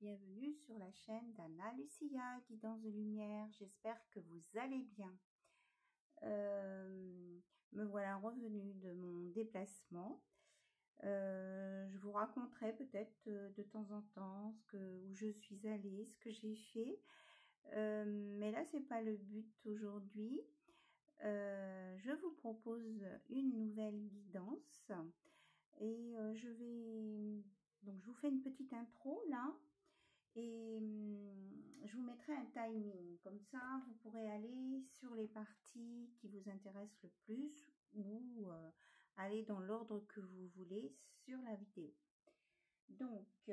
bienvenue sur la chaîne d'Anna Lucia, Guidance de Lumière. J'espère que vous allez bien. Me voilà revenue de mon déplacement. Je vous raconterai peut-être de temps en temps où je suis allée, ce que j'ai fait. Mais là, c'est pas le but aujourd'hui. Je vous propose une nouvelle guidance et je vous fais une petite intro là et je vous mettrai un timing, comme ça vous pourrez aller sur les parties qui vous intéressent le plus ou aller dans l'ordre que vous voulez sur la vidéo. Donc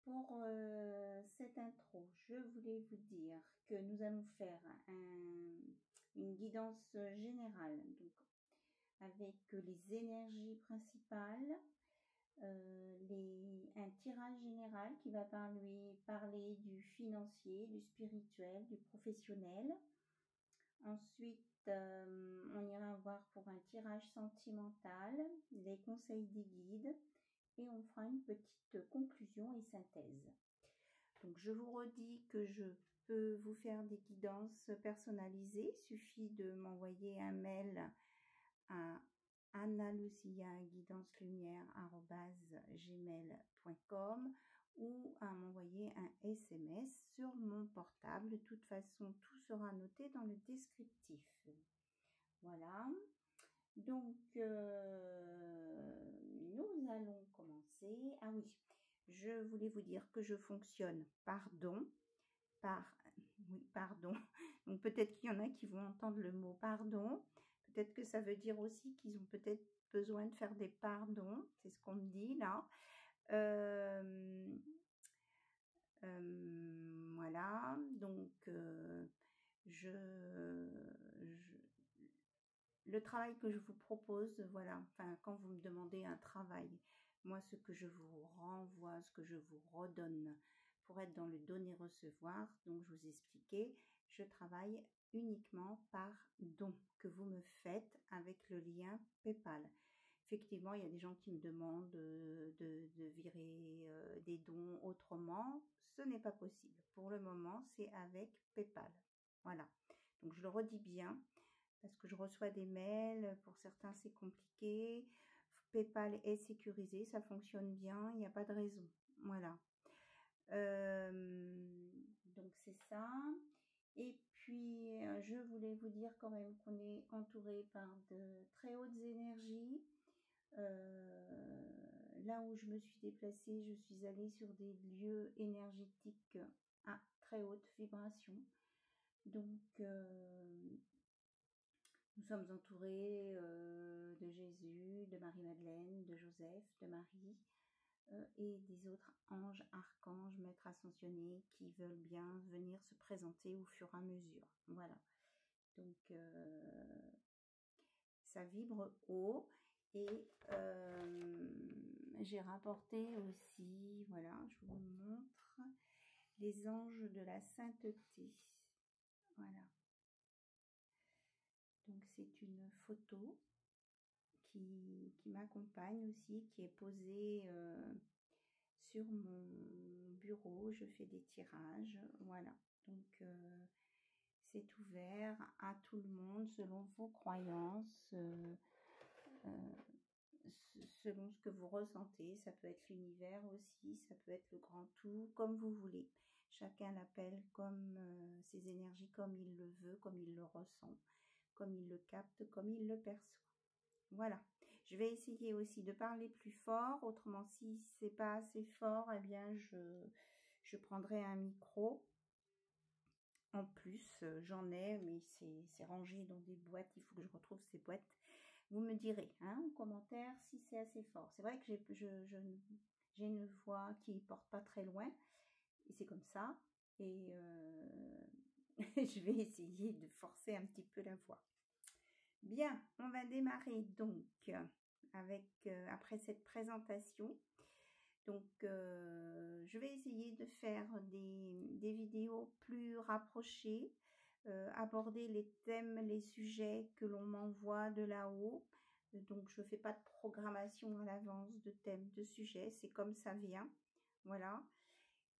pour cette intro, je voulais vous dire que nous allons faire une guidance générale, donc avec les énergies principales, un tirage général qui va parler du financier, du spirituel, du professionnel. Ensuite, on ira voir pour un tirage sentimental, les conseils des guides, et on fera une petite conclusion et synthèse. Donc, je vous redis que je peux vous faire des guidances personnalisées. Il suffit de m'envoyer un mail à annalucia@gmail.com ou à m'envoyer un SMS sur mon portable. De toute façon, tout sera noté dans le descriptif. Voilà. Donc, nous allons commencer. Ah oui, je voulais vous dire que je fonctionne par don. Pardon. Donc, peut-être qu'il y en a qui vont entendre le mot pardon. Peut-être que ça veut dire aussi qu'ils ont peut-être besoin de faire des pardons. C'est ce qu'on me dit là. Voilà. Donc, le travail que je vous propose, voilà. Enfin, quand vous me demandez un travail, moi, ce que je vous renvoie, ce que je vous redonne pour être dans le donner-recevoir, donc je vous expliquais, je travaille uniquement par don que vous me faites avec le lien PayPal. Effectivement, il y a des gens qui me demandent de virer des dons autrement. Ce n'est pas possible. Pour le moment, c'est avec PayPal. Voilà. Donc, je le redis bien parce que je reçois des mails. Pour certains, c'est compliqué. PayPal est sécurisé. Ça fonctionne bien. Il n'y a pas de raison. Voilà. Donc, c'est ça. Et puis, je voulais vous dire quand même qu'on est entouré par de très hautes énergies. Là où je me suis déplacée, je suis allée sur des lieux énergétiques à très haute vibration. Donc, nous sommes entourés de Jésus, de Marie-Madeleine, de Joseph, de Marie et des autres anges, archanges, maîtres ascensionnés qui veulent bien venir se présenter au fur et à mesure. Voilà. Donc, ça vibre haut. Et j'ai rapporté aussi, voilà, je vous montre, les anges de la sainteté. Voilà. Donc c'est une photo qui m'accompagne aussi, qui est posée sur mon bureau. Je fais des tirages, voilà. Donc c'est ouvert à tout le monde selon vos croyances. Selon ce que vous ressentez, ça peut être l'univers aussi, ça peut être le grand tout, comme vous voulez. Chacun l'appelle comme ses énergies, comme il le veut, comme il le ressent, comme il le capte, comme il le perçoit. Voilà. Je vais essayer aussi de parler plus fort. Autrement, si c'est pas assez fort, eh bien, je prendrai un micro. En plus, j'en ai, mais c'est rangé dans des boîtes. Il faut que je retrouve ces boîtes. Vous me direz en commentaire si c'est assez fort. C'est vrai que j'ai une voix qui ne porte pas très loin. Et c'est comme ça. Et je vais essayer de forcer un petit peu la voix. Bien, on va démarrer donc après cette présentation. Donc, je vais essayer de faire des vidéos plus rapprochées. Aborder les thèmes, les sujets que l'on m'envoie de là-haut. Donc, je ne fais pas de programmation à l'avance de thèmes, de sujets. C'est comme ça vient. Voilà.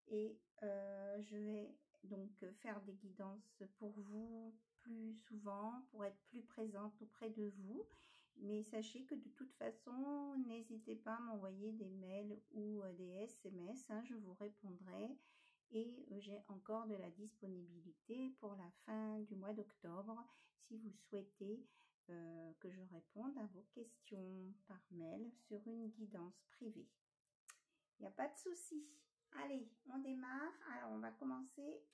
Et je vais donc faire des guidances pour vous plus souvent, pour être plus présente auprès de vous. Mais sachez que de toute façon, n'hésitez pas à m'envoyer des mails ou des SMS, hein, je vous répondrai. Et j'ai encore de la disponibilité pour la fin du mois d'octobre si vous souhaitez que je réponde à vos questions par mail sur une guidance privée. Il n'y a pas de souci. Allez, on démarre. Alors, on va commencer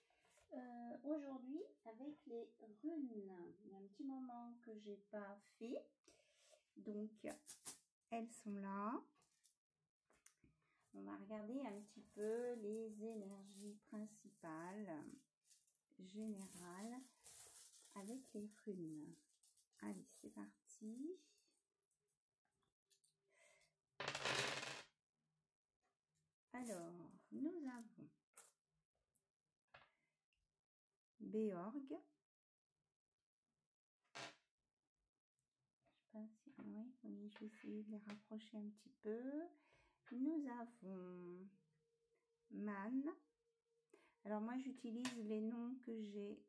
aujourd'hui avec les runes. Il y a un petit moment que j'ai pas fait. Donc, elles sont là. On va regarder un petit peu les énergies principales, générales, avec les runes. Allez, c'est parti. Alors, nous avons Beorg. Si, oui, je vais essayer de les rapprocher un petit peu. Nous avons Man. Alors moi, j'utilise les noms que j'ai,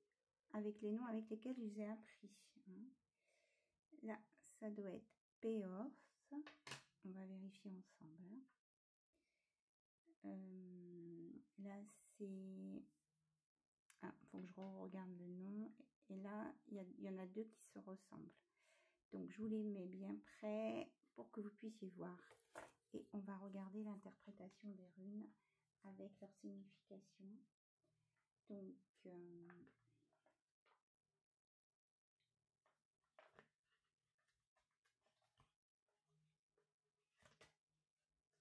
avec les noms avec lesquels je les ai appris. Là, ça doit être Peoth. On va vérifier ensemble. Là, c'est... Ah, faut que je regarde le nom. Et là, il y en a deux qui se ressemblent. Donc, je vous les mets bien prêts pour que vous puissiez voir. Et on va regarder l'interprétation des runes avec leur signification. Donc,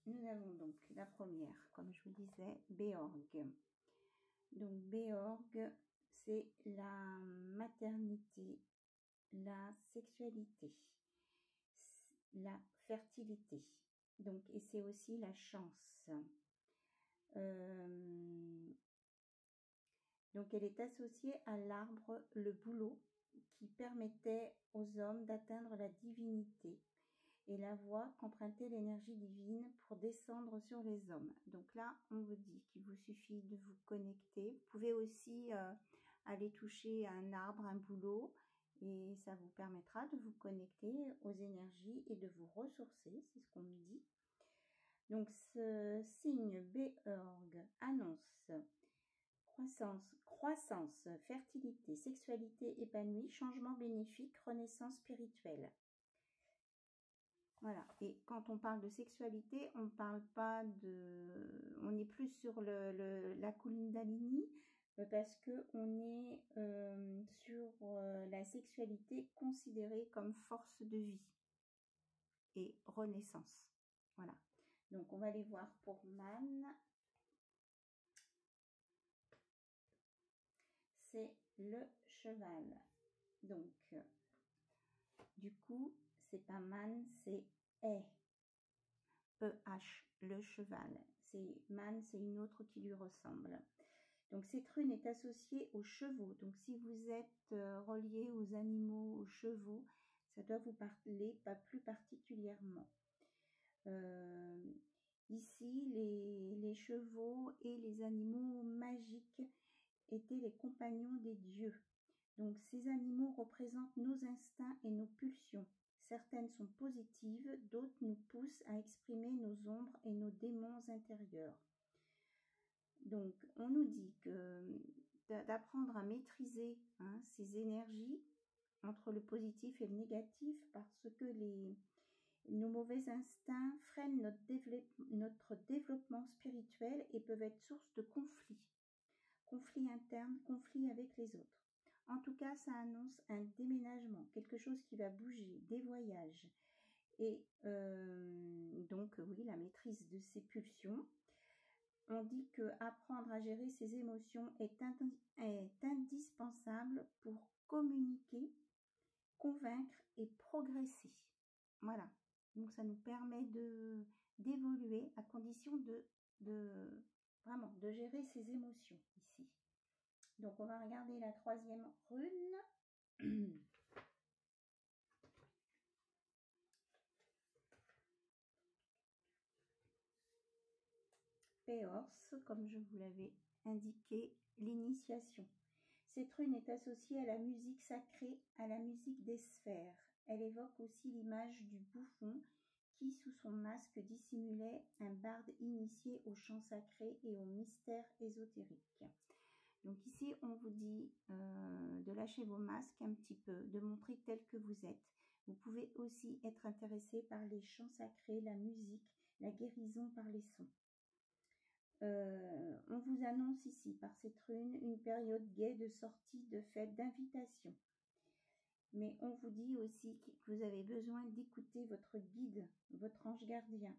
nous avons donc la première, comme je vous disais, Beorg. Donc, Beorg, c'est la maternité, la sexualité, la fertilité. Donc, et c'est aussi la chance. Donc, elle est associée à l'arbre, le bouleau, qui permettait aux hommes d'atteindre la divinité et la voie qu'empruntait l'énergie divine pour descendre sur les hommes. Donc là, on vous dit qu'il vous suffit de vous connecter. Vous pouvez aussi aller toucher un arbre, un bouleau, et ça vous permettra de vous connecter aux énergies et de vous ressourcer, c'est ce qu'on me dit. Donc ce signe Beorg annonce croissance, fertilité, sexualité épanouie, changement bénéfique, renaissance spirituelle. Voilà, et quand on parle de sexualité, on ne parle pas de... On est plus sur la Kundalini parce qu'on est sur la sexualité considérée comme force de vie et renaissance. Voilà, donc on va aller voir pour Man. C'est le cheval. Donc, du coup, c'est pas Man, c'est E-H, le cheval. Man, c'est une autre qui lui ressemble. Donc, cette rune est associée aux chevaux. Donc, si vous êtes relié aux animaux, aux chevaux, ça doit vous parler, pas plus particulièrement. Ici, les chevaux et les animaux magiques étaient les compagnons des dieux. Donc, ces animaux représentent nos instincts et nos pulsions. Certaines sont positives, d'autres nous poussent à exprimer nos ombres et nos démons intérieurs. Donc, on nous dit que d'apprendre à maîtriser ces énergies entre le positif et le négatif parce que nos mauvais instincts freinent notre développement spirituel et peuvent être source de conflits internes, conflits avec les autres. En tout cas, ça annonce un déménagement, quelque chose qui va bouger, des voyages. Et donc, oui, la maîtrise de ses pulsions. On dit que apprendre à gérer ses émotions est indispensable pour communiquer, convaincre et progresser. Voilà. Donc, ça nous permet d'évoluer à condition vraiment de gérer ses émotions ici. Donc, on va regarder la troisième rune. Peors, comme je vous l'avais indiqué, l'initiation. Cette rune est associée à la musique sacrée, à la musique des sphères. Elle évoque aussi l'image du bouffon qui, sous son masque, dissimulait un barde initié au chant sacré et aux mystères ésotériques. Donc ici, on vous dit de lâcher vos masques un petit peu, de montrer tel que vous êtes. Vous pouvez aussi être intéressé par les chants sacrés, la musique, la guérison par les sons. On vous annonce ici, par cette rune, une période gaie de sortie, de fête, d'invitation. Mais on vous dit aussi que vous avez besoin d'écouter votre guide, votre ange gardien,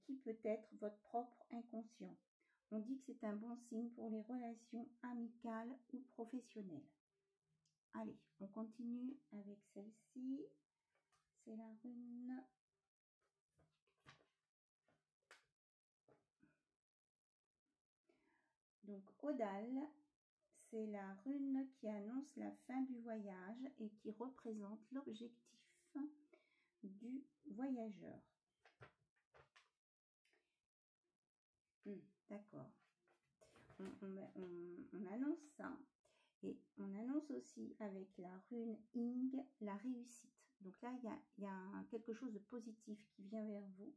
qui peut être votre propre inconscient. On dit que c'est un bon signe pour les relations amicales ou professionnelles. Allez, on continue avec celle-ci. C'est la rune. Donc, Odal, c'est la rune qui annonce la fin du voyage et qui représente l'objectif du voyageur. D'accord. On annonce ça. Et on annonce aussi avec la rune Ing la réussite. Donc là, il y a quelque chose de positif qui vient vers vous.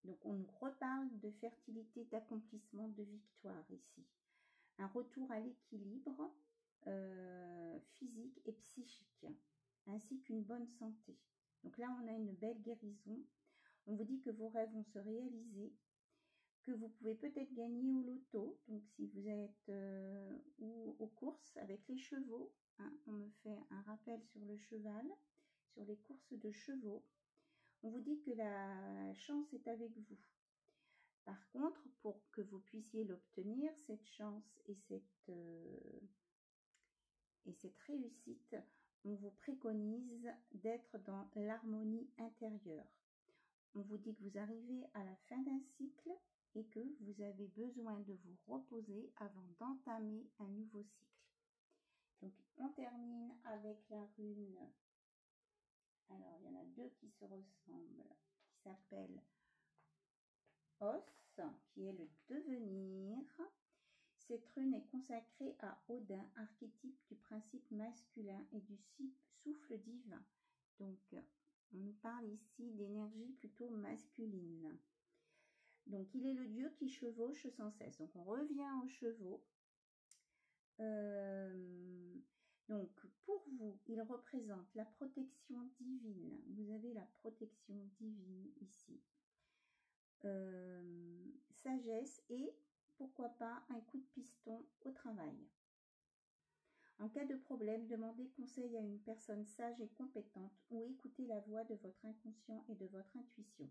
Donc on nous reparle de fertilité, d'accomplissement, de victoire ici. Un retour à l'équilibre physique et psychique, ainsi qu'une bonne santé. Donc là, on a une belle guérison. On vous dit que vos rêves vont se réaliser, que vous pouvez peut-être gagner au loto. Donc si vous êtes ou aux courses avec les chevaux, hein, on me fait un rappel sur le cheval, sur les courses de chevaux. On vous dit que la chance est avec vous. Par contre, pour que vous puissiez l'obtenir, cette chance et cette réussite, on vous préconise d'être dans l'harmonie intérieure. On vous dit que vous arrivez à la fin d'un cycle et que vous avez besoin de vous reposer avant d'entamer un nouveau cycle. Donc, on termine avec la rune. Alors, il y en a deux qui se ressemblent, qui s'appellent Os, qui est le devenir. Cette rune est consacrée à Odin, archétype du principe masculin et du souffle divin. Donc, on nous parle ici d'énergie plutôt masculine. Donc, il est le dieu qui chevauche sans cesse. Donc, on revient aux chevaux. Donc, pour vous, il représente la protection divine. Vous avez la protection divine ici. Sagesse et, pourquoi pas, un coup de piston au travail. En cas de problème, demandez conseil à une personne sage et compétente ou écoutez la voix de votre inconscient et de votre intuition.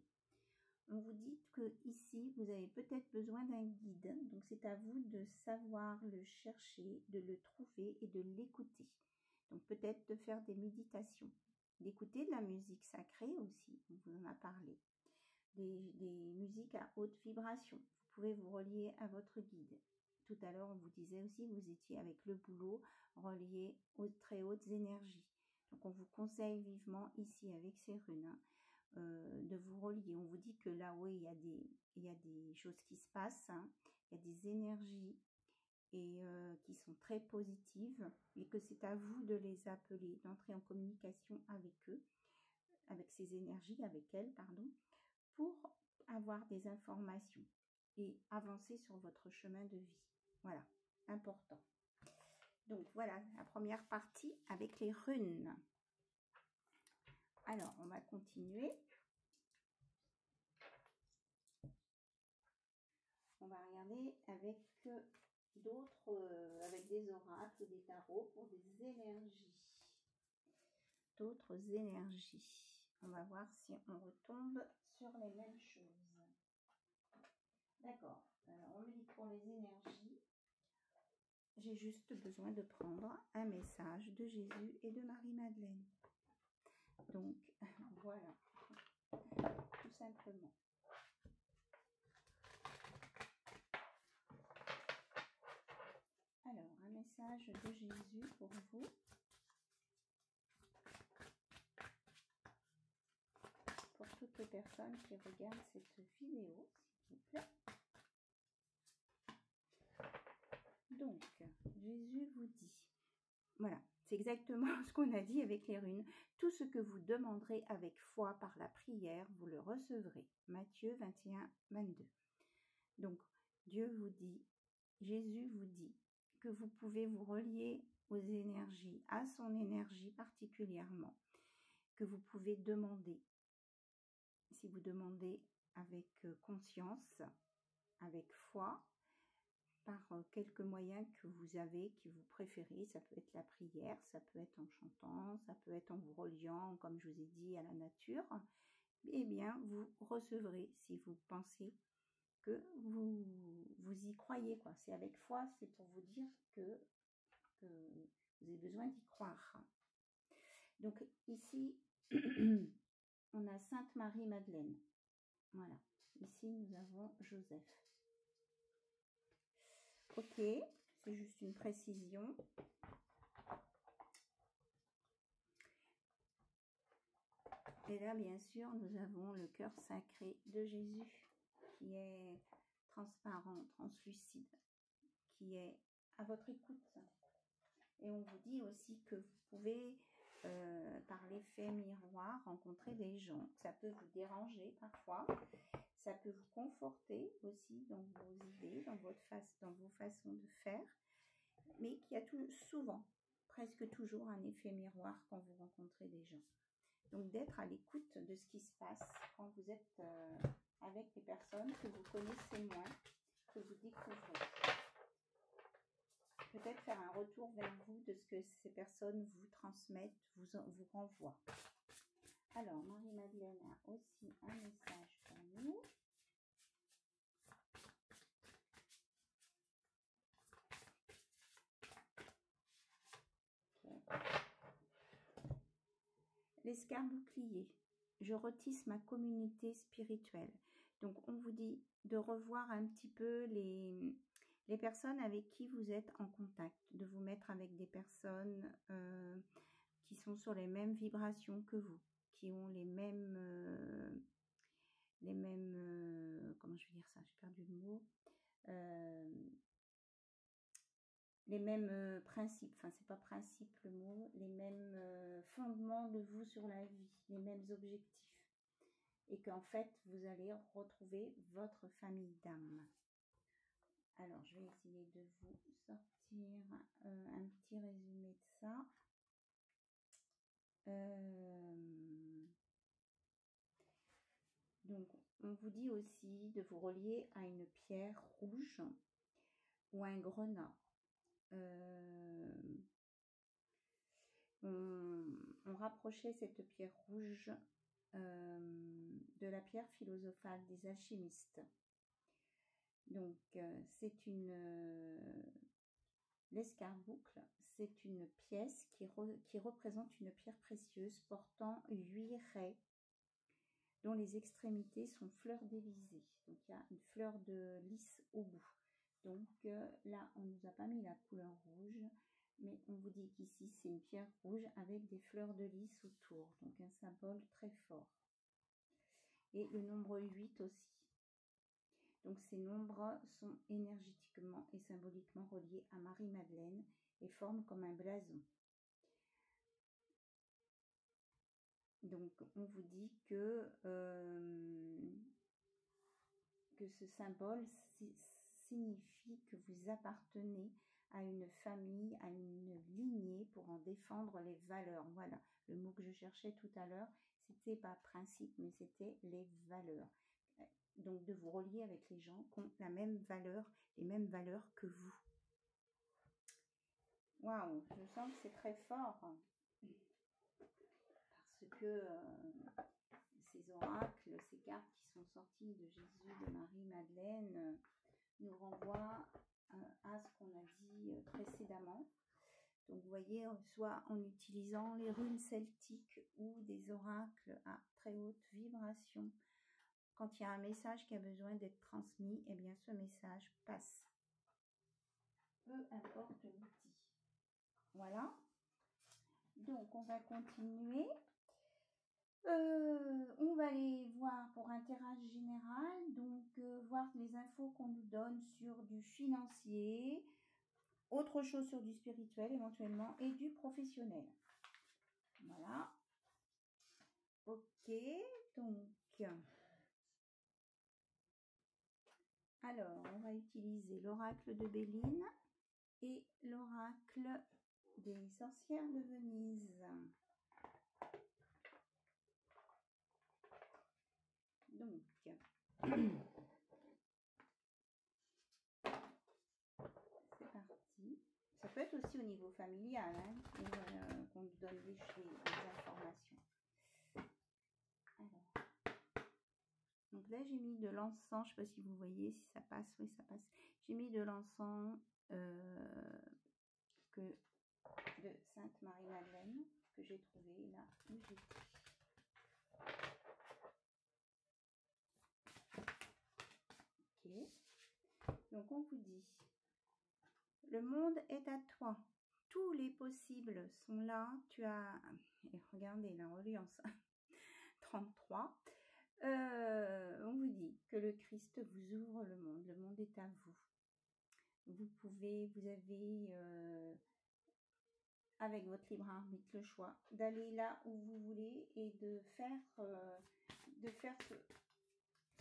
On vous dit que ici, vous avez peut-être besoin d'un guide. Donc, c'est à vous de savoir le chercher, de le trouver et de l'écouter. Donc, peut-être de faire des méditations, d'écouter de la musique sacrée aussi, on vous en a parlé. Des musiques à haute vibration. Vous pouvez vous relier à votre guide. Tout à l'heure, on vous disait aussi que vous étiez avec le boulot relié aux très hautes énergies. Donc, on vous conseille vivement ici avec ces runes de vous relier. On vous dit que là, oui, il y a des choses qui se passent, hein. Il y a des énergies et qui sont très positives et que c'est à vous de les appeler, d'entrer en communication avec eux, avec ces énergies, avec elles, pardon, pour avoir des informations et avancer sur votre chemin de vie. Voilà, important. Donc voilà la première partie avec les runes. Alors, on va continuer. On va regarder avec d'autres, avec des oracles, des tarots pour des énergies. D'autres énergies. On va voir si on retombe sur les mêmes choses. D'accord. Alors, on me dit pour les énergies, j'ai juste besoin de prendre un message de Jésus et de Marie-Madeleine. Donc, voilà. Tout simplement. Alors, un message de Jésus pour vous. Pour toute quelques personnes qui regardent cette vidéo, s'il vous plaît. Donc, Jésus vous dit, voilà, c'est exactement ce qu'on a dit avec les runes. Tout ce que vous demanderez avec foi par la prière, vous le recevrez. Matthieu 21, 22. Donc, Dieu vous dit, Jésus vous dit que vous pouvez vous relier aux énergies, à son énergie particulièrement, que vous pouvez demander. Si vous demandez avec conscience, avec foi, par quelques moyens que vous avez, que vous préférez, ça peut être la prière, ça peut être en chantant, ça peut être en vous reliant, comme je vous ai dit, à la nature, eh bien, vous recevrez si vous pensez que vous y croyez, quoi. C'est avec foi, c'est pour vous dire que vous avez besoin d'y croire. Donc ici, on a Sainte Marie-Madeleine. Voilà. Ici, nous avons Joseph. Ok, c'est juste une précision. Et là, bien sûr, nous avons le cœur sacré de Jésus qui est transparent, translucide, qui est à votre écoute. Et on vous dit aussi que vous pouvez, par l'effet miroir, rencontrer des gens. Ça peut vous déranger parfois. Ça peut vous conforter aussi dans vos idées, dans vos façons de faire. Mais qu'il y a souvent, presque toujours, un effet miroir quand vous rencontrez des gens. Donc d'être à l'écoute de ce qui se passe quand vous êtes avec des personnes que vous connaissez moins, que vous découvrez. Peut-être faire un retour vers vous de ce que ces personnes vous transmettent, vous renvoient. Alors, Marie-Madeleine a aussi un message pour nous. Okay. L'escarbouclier. Je retisse ma communauté spirituelle. Donc, on vous dit de revoir un petit peu les personnes avec qui vous êtes en contact, de vous mettre avec des personnes qui sont sur les mêmes vibrations que vous, qui ont les mêmes comment je vais dire ça, j'ai perdu le mot, les mêmes principes, enfin c'est pas principe le mot, les mêmes fondements de vous sur la vie, les mêmes objectifs, et qu'en fait vous allez retrouver votre famille d'âme. Alors, je vais essayer de vous sortir un petit résumé de ça. Donc, on vous dit aussi de vous relier à une pierre rouge ou un grenat. On rapprochait cette pierre rouge de la pierre philosophale des alchimistes. Donc, c'est l'escarboucle, c'est une pièce qui représente une pierre précieuse portant 8 raies dont les extrémités sont fleurs d'Élysée. Donc, il y a une fleur de lys au bout. Donc, là, on ne nous a pas mis la couleur rouge, mais on vous dit qu'ici, c'est une pierre rouge avec des fleurs de lys autour. Donc, un symbole très fort. Et le nombre 8 aussi. Donc, ces nombres sont énergétiquement et symboliquement reliés à Marie-Madeleine et forment comme un blason. Donc, on vous dit que ce symbole signifie que vous appartenez à une famille, à une lignée pour en défendre les valeurs. Voilà, le mot que je cherchais tout à l'heure, c'était pas principe, mais c'était les valeurs. Donc, de vous relier avec les gens qui ont la même valeur, les mêmes valeurs que vous. Waouh, je sens que c'est très fort. Parce que ces oracles, ces cartes qui sont sorties de Jésus, de Marie-Madeleine, nous renvoient à ce qu'on a dit précédemment. Donc, vous voyez, soit en utilisant les runes celtiques ou des oracles à très haute vibration, quand il y a un message qui a besoin d'être transmis, eh bien, ce message passe. Peu importe l'outil. Voilà. Donc, on va continuer. On va aller voir pour un tirage général, donc voir les infos qu'on nous donne sur du financier, autre chose sur du spirituel éventuellement et du professionnel. Voilà. Ok, donc alors on va utiliser l'oracle de Béline et l'oracle des sorcières de Venise. Donc c'est parti. Ça peut être aussi au niveau familial, hein, qu'on nous donne des informations. Alors, donc là j'ai mis de l'encens, je ne sais pas si vous voyez, si ça passe, oui ça passe. J'ai mis de l'encens de Sainte Marie-Madeleine que j'ai trouvé là où j'étais. Ok. Donc on vous dit, le monde est à toi. Tous les possibles sont là. Tu as, et regardez la reliance, 33. On vous dit que le Christ vous ouvre le monde. Le monde est à vous. Vous avez avec votre libre arbitre le choix d'aller là où vous voulez et de faire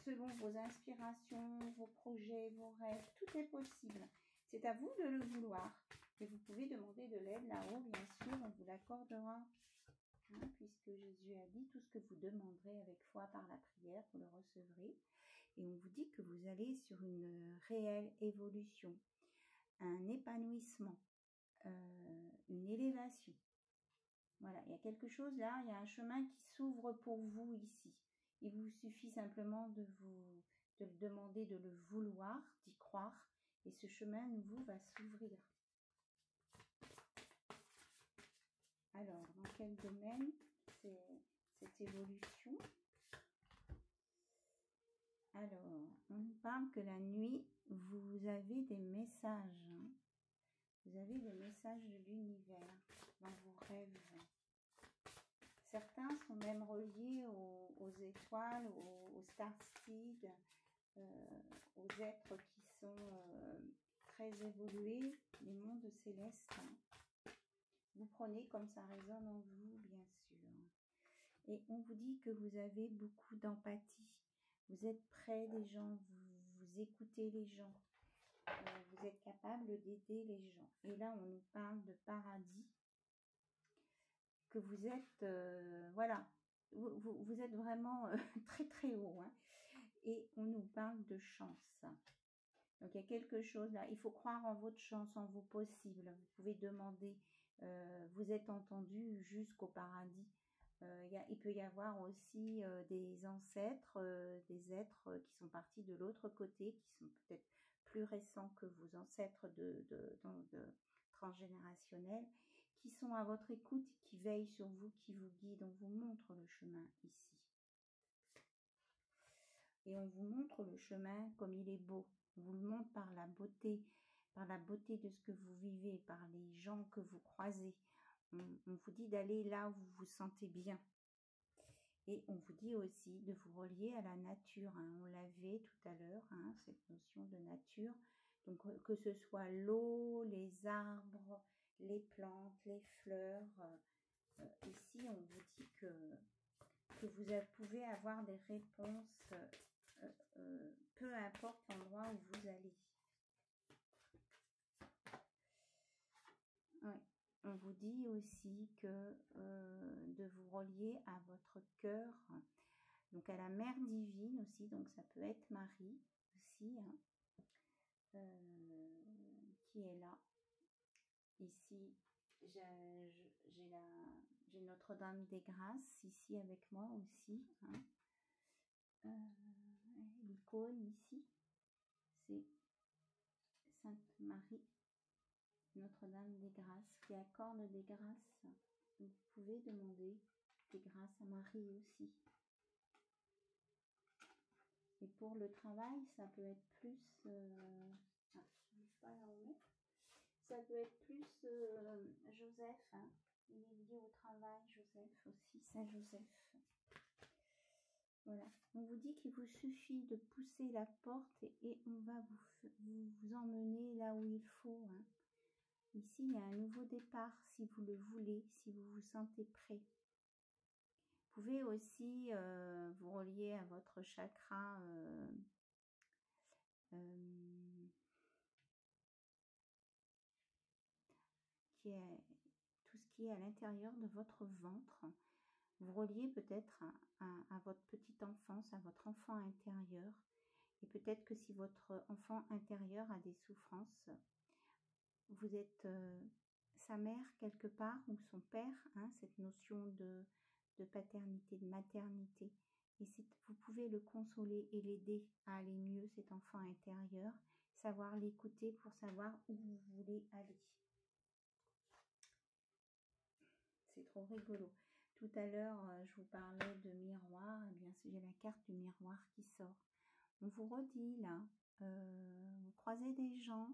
selon vos inspirations, vos projets, vos rêves. Tout est possible. C'est à vous de le vouloir. Et vous pouvez demander de l'aide là-haut, bien sûr, on vous l'accordera. Hein, puisque Jésus a dit, tout ce que vous demanderez avec foi par la prière, vous le recevrez. Et on vous dit que vous allez sur une réelle évolution, un épanouissement, une élévation. Voilà, il y a quelque chose là, il y a un chemin qui s'ouvre pour vous ici. Il vous suffit simplement de le demander, de le vouloir, d'y croire, et ce chemin nouveau va s'ouvrir. Alors, dans quel domaine c'est cette évolution? Alors, on nous parle que la nuit, vous avez des messages. Hein. Vous avez des messages de l'univers dans vos rêves. Certains sont même reliés aux étoiles, aux starseeds, aux êtres qui sont très évolués, les mondes célestes. Vous prenez comme ça résonne en vous, bien sûr. Et on vous dit que vous avez beaucoup d'empathie. Vous êtes près des gens, vous écoutez les gens. Vous êtes capable d'aider les gens. Et là, on nous parle de paradis. Que vous êtes, voilà, vous êtes vraiment très très haut. Hein. Et on nous parle de chance. Donc, il y a quelque chose là. Il faut croire en votre chance, en vos possibles. Vous pouvez demander, vous êtes entendu jusqu'au paradis. Il peut y avoir aussi des ancêtres, des êtres qui sont partis de l'autre côté, qui sont peut-être plus récents que vos ancêtres de transgénérationnels, qui sont à votre écoute, qui veillent sur vous, qui vous guident, on vous montre le chemin ici. Et on vous montre le chemin comme il est beau. On vous le montre par la beauté de ce que vous vivez, par les gens que vous croisez. On vous dit d'aller là où vous vous sentez bien. Et on vous dit aussi de vous relier à la nature. Hein. On l'avait tout à l'heure, hein, cette notion de nature. Donc que ce soit l'eau, les arbres, les plantes, les fleurs. Ici, on vous dit que vous pouvez avoir des réponses, peu importe l'endroit où vous allez. Ouais. On vous dit aussi que de vous relier à votre cœur, donc à la mère divine aussi, donc ça peut être Marie aussi, hein, qui est là. Ici, j'ai Notre-Dame des Grâces ici avec moi aussi. Hein. L'icône ici, c'est Sainte Marie, Notre-Dame des Grâces, qui accorde des grâces. Donc, vous pouvez demander des grâces à Marie aussi. Et pour le travail, ça peut être plus... je n'arrive pas à la remettre. Ça peut être plus Joseph. Hein. Il est lié au travail, Joseph aussi, Saint Joseph. Voilà. On vous dit qu'il vous suffit de pousser la porte et on va vous emmener là où il faut. Hein. Ici, il y a un nouveau départ si vous le voulez, si vous vous sentez prêt. Vous pouvez aussi vous relier à votre chakra qui est tout ce qui est à l'intérieur de votre ventre. Vous reliez peut-être à votre petite enfance, à votre enfant intérieur. Et peut-être que si votre enfant intérieur a des souffrances, vous êtes sa mère quelque part ou son père, hein, cette notion de paternité, de maternité. Et vous pouvez le consoler et l'aider à aller mieux, cet enfant intérieur, savoir l'écouter pour savoir où vous voulez aller. C'est trop rigolo. Tout à l'heure, je vous parlais de miroir. Eh bien, j'ai la carte du miroir qui sort. On vous redit là, vous croisez des gens,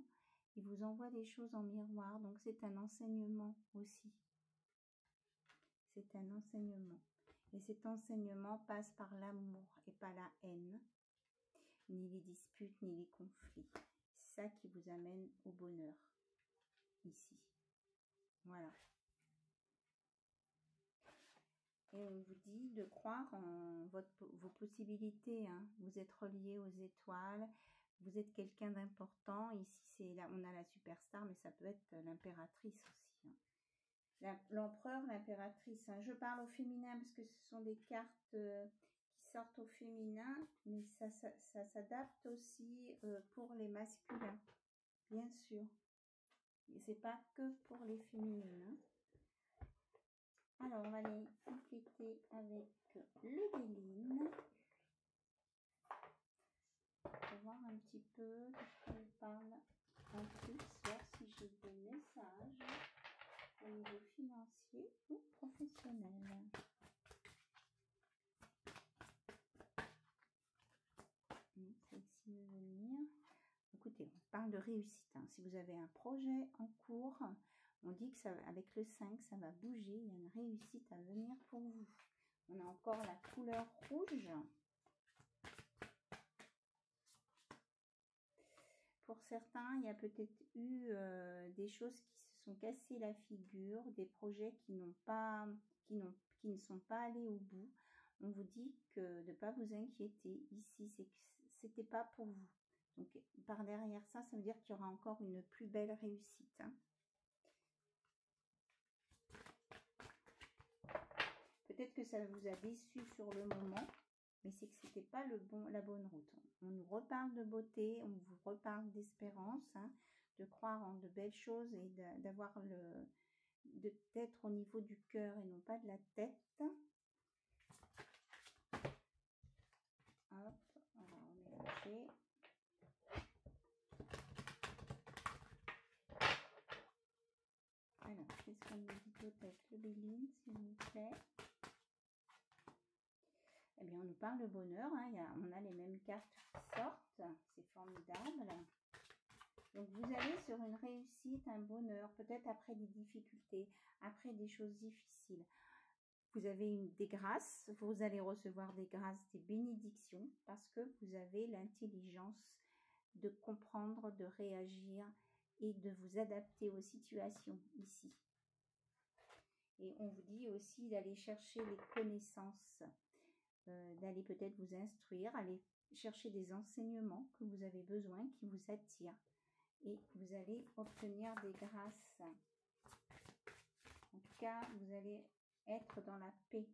ils vous envoient des choses en miroir. Donc, c'est un enseignement aussi. C'est un enseignement. Et cet enseignement passe par l'amour et pas la haine, ni les disputes, ni les conflits. C'est ça qui vous amène au bonheur, ici. Voilà. Et on vous dit de croire en vos possibilités. Hein. Vous êtes relié aux étoiles. Vous êtes quelqu'un d'important. Ici, on a la superstar, mais ça peut être l'impératrice aussi. Hein. L'empereur, l'impératrice. Hein. Je parle au féminin parce que ce sont des cartes qui sortent au féminin, mais ça s'adapte aussi pour les masculins, bien sûr. Et c'est pas que pour les féminines. Hein. Alors, on va les compléter avec le Béline. Pour voir un petit peu de ce qu'on parle en plus, voir si j'ai des messages au niveau financier ou professionnel. Celle-ci veut venir. Écoutez, on parle de réussite. Hein. Si vous avez un projet en cours, on dit que ça, avec le 5, ça va bouger. Il y a une réussite à venir pour vous. On a encore la couleur rouge. Pour certains, il y a peut-être eu des choses qui se sont cassées la figure, des projets qui ne sont pas allés au bout. On vous dit que de ne pas vous inquiéter. Ici, c'est que c'était pas pour vous. Donc, par derrière ça, ça veut dire qu'il y aura encore une plus belle réussite. Hein. Peut-être que ça vous a déçu sur le moment, mais c'est que ce n'était pas la bonne route. On nous reparle de beauté, on vous reparle d'espérance, hein, de croire en de belles choses et d'être au niveau du cœur et non pas de la tête. Hop, on va remélanger. Alors, qu'est-ce qu'on nous dit d'autre avec le Béline, s'il vous plaît? Eh bien, on nous parle de bonheur. Hein. On a les mêmes cartes qui sortent. C'est formidable. Donc, vous allez sur une réussite, un bonheur, peut-être après des difficultés, après des choses difficiles. Vous avez des grâces, vous allez recevoir des grâces, des bénédictions, parce que vous avez l'intelligence de comprendre, de réagir et de vous adapter aux situations ici. Et on vous dit aussi d'aller chercher les connaissances, d'aller peut-être vous instruire, aller chercher des enseignements que vous avez besoin, qui vous attirent. Et vous allez obtenir des grâces. En tout cas, vous allez être dans la paix.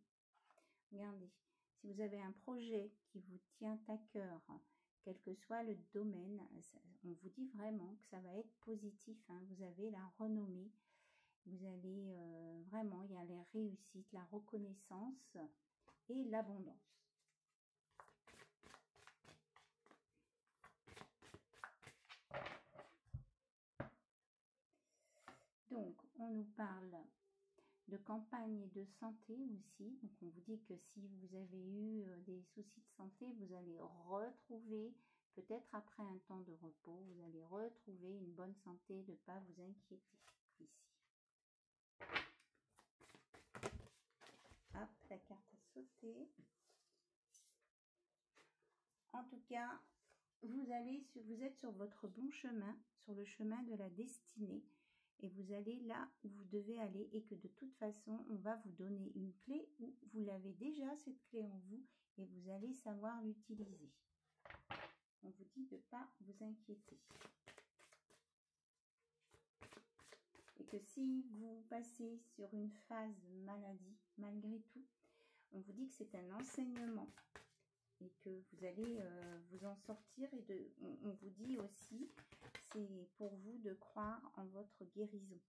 Regardez, si vous avez un projet qui vous tient à cœur, quel que soit le domaine, on vous dit vraiment que ça va être positif. Hein. Vous avez la renommée. Vous allez vraiment, il y a les réussites, la reconnaissance et l'abondance. Donc, on nous parle de campagne et de santé aussi. Donc, on vous dit que si vous avez eu des soucis de santé, vous allez retrouver, peut-être après un temps de repos, vous allez retrouver une bonne santé, de ne pas vous inquiéter ici. Hop, la carte a sauté. En tout cas, vous êtes sur votre bon chemin, sur le chemin de la destinée. Et vous allez là où vous devez aller et que de toute façon, on va vous donner une clé où vous l'avez déjà, cette clé en vous, et vous allez savoir l'utiliser. On vous dit de ne pas vous inquiéter. Et que si vous passez sur une phase maladie, malgré tout, on vous dit que c'est un enseignement et que vous allez vous en sortir. Et on vous dit aussi, c'est pour vous de croire en votre guérison.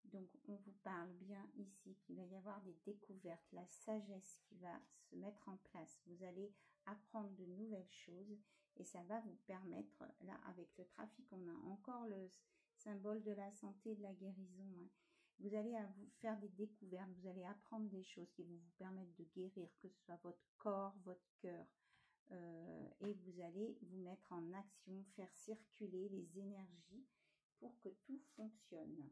Donc, on vous parle bien ici qu'il va y avoir des découvertes, la sagesse qui va se mettre en place. Vous allez apprendre de nouvelles choses et ça va vous permettre, là, avec le trafic, on a encore le symbole de la santé, de la guérison. Hein. Vous allez vous faire des découvertes, vous allez apprendre des choses qui vont vous permettre de guérir, que ce soit votre corps, votre cœur. Et vous allez vous mettre en action, faire circuler les énergies pour que tout fonctionne.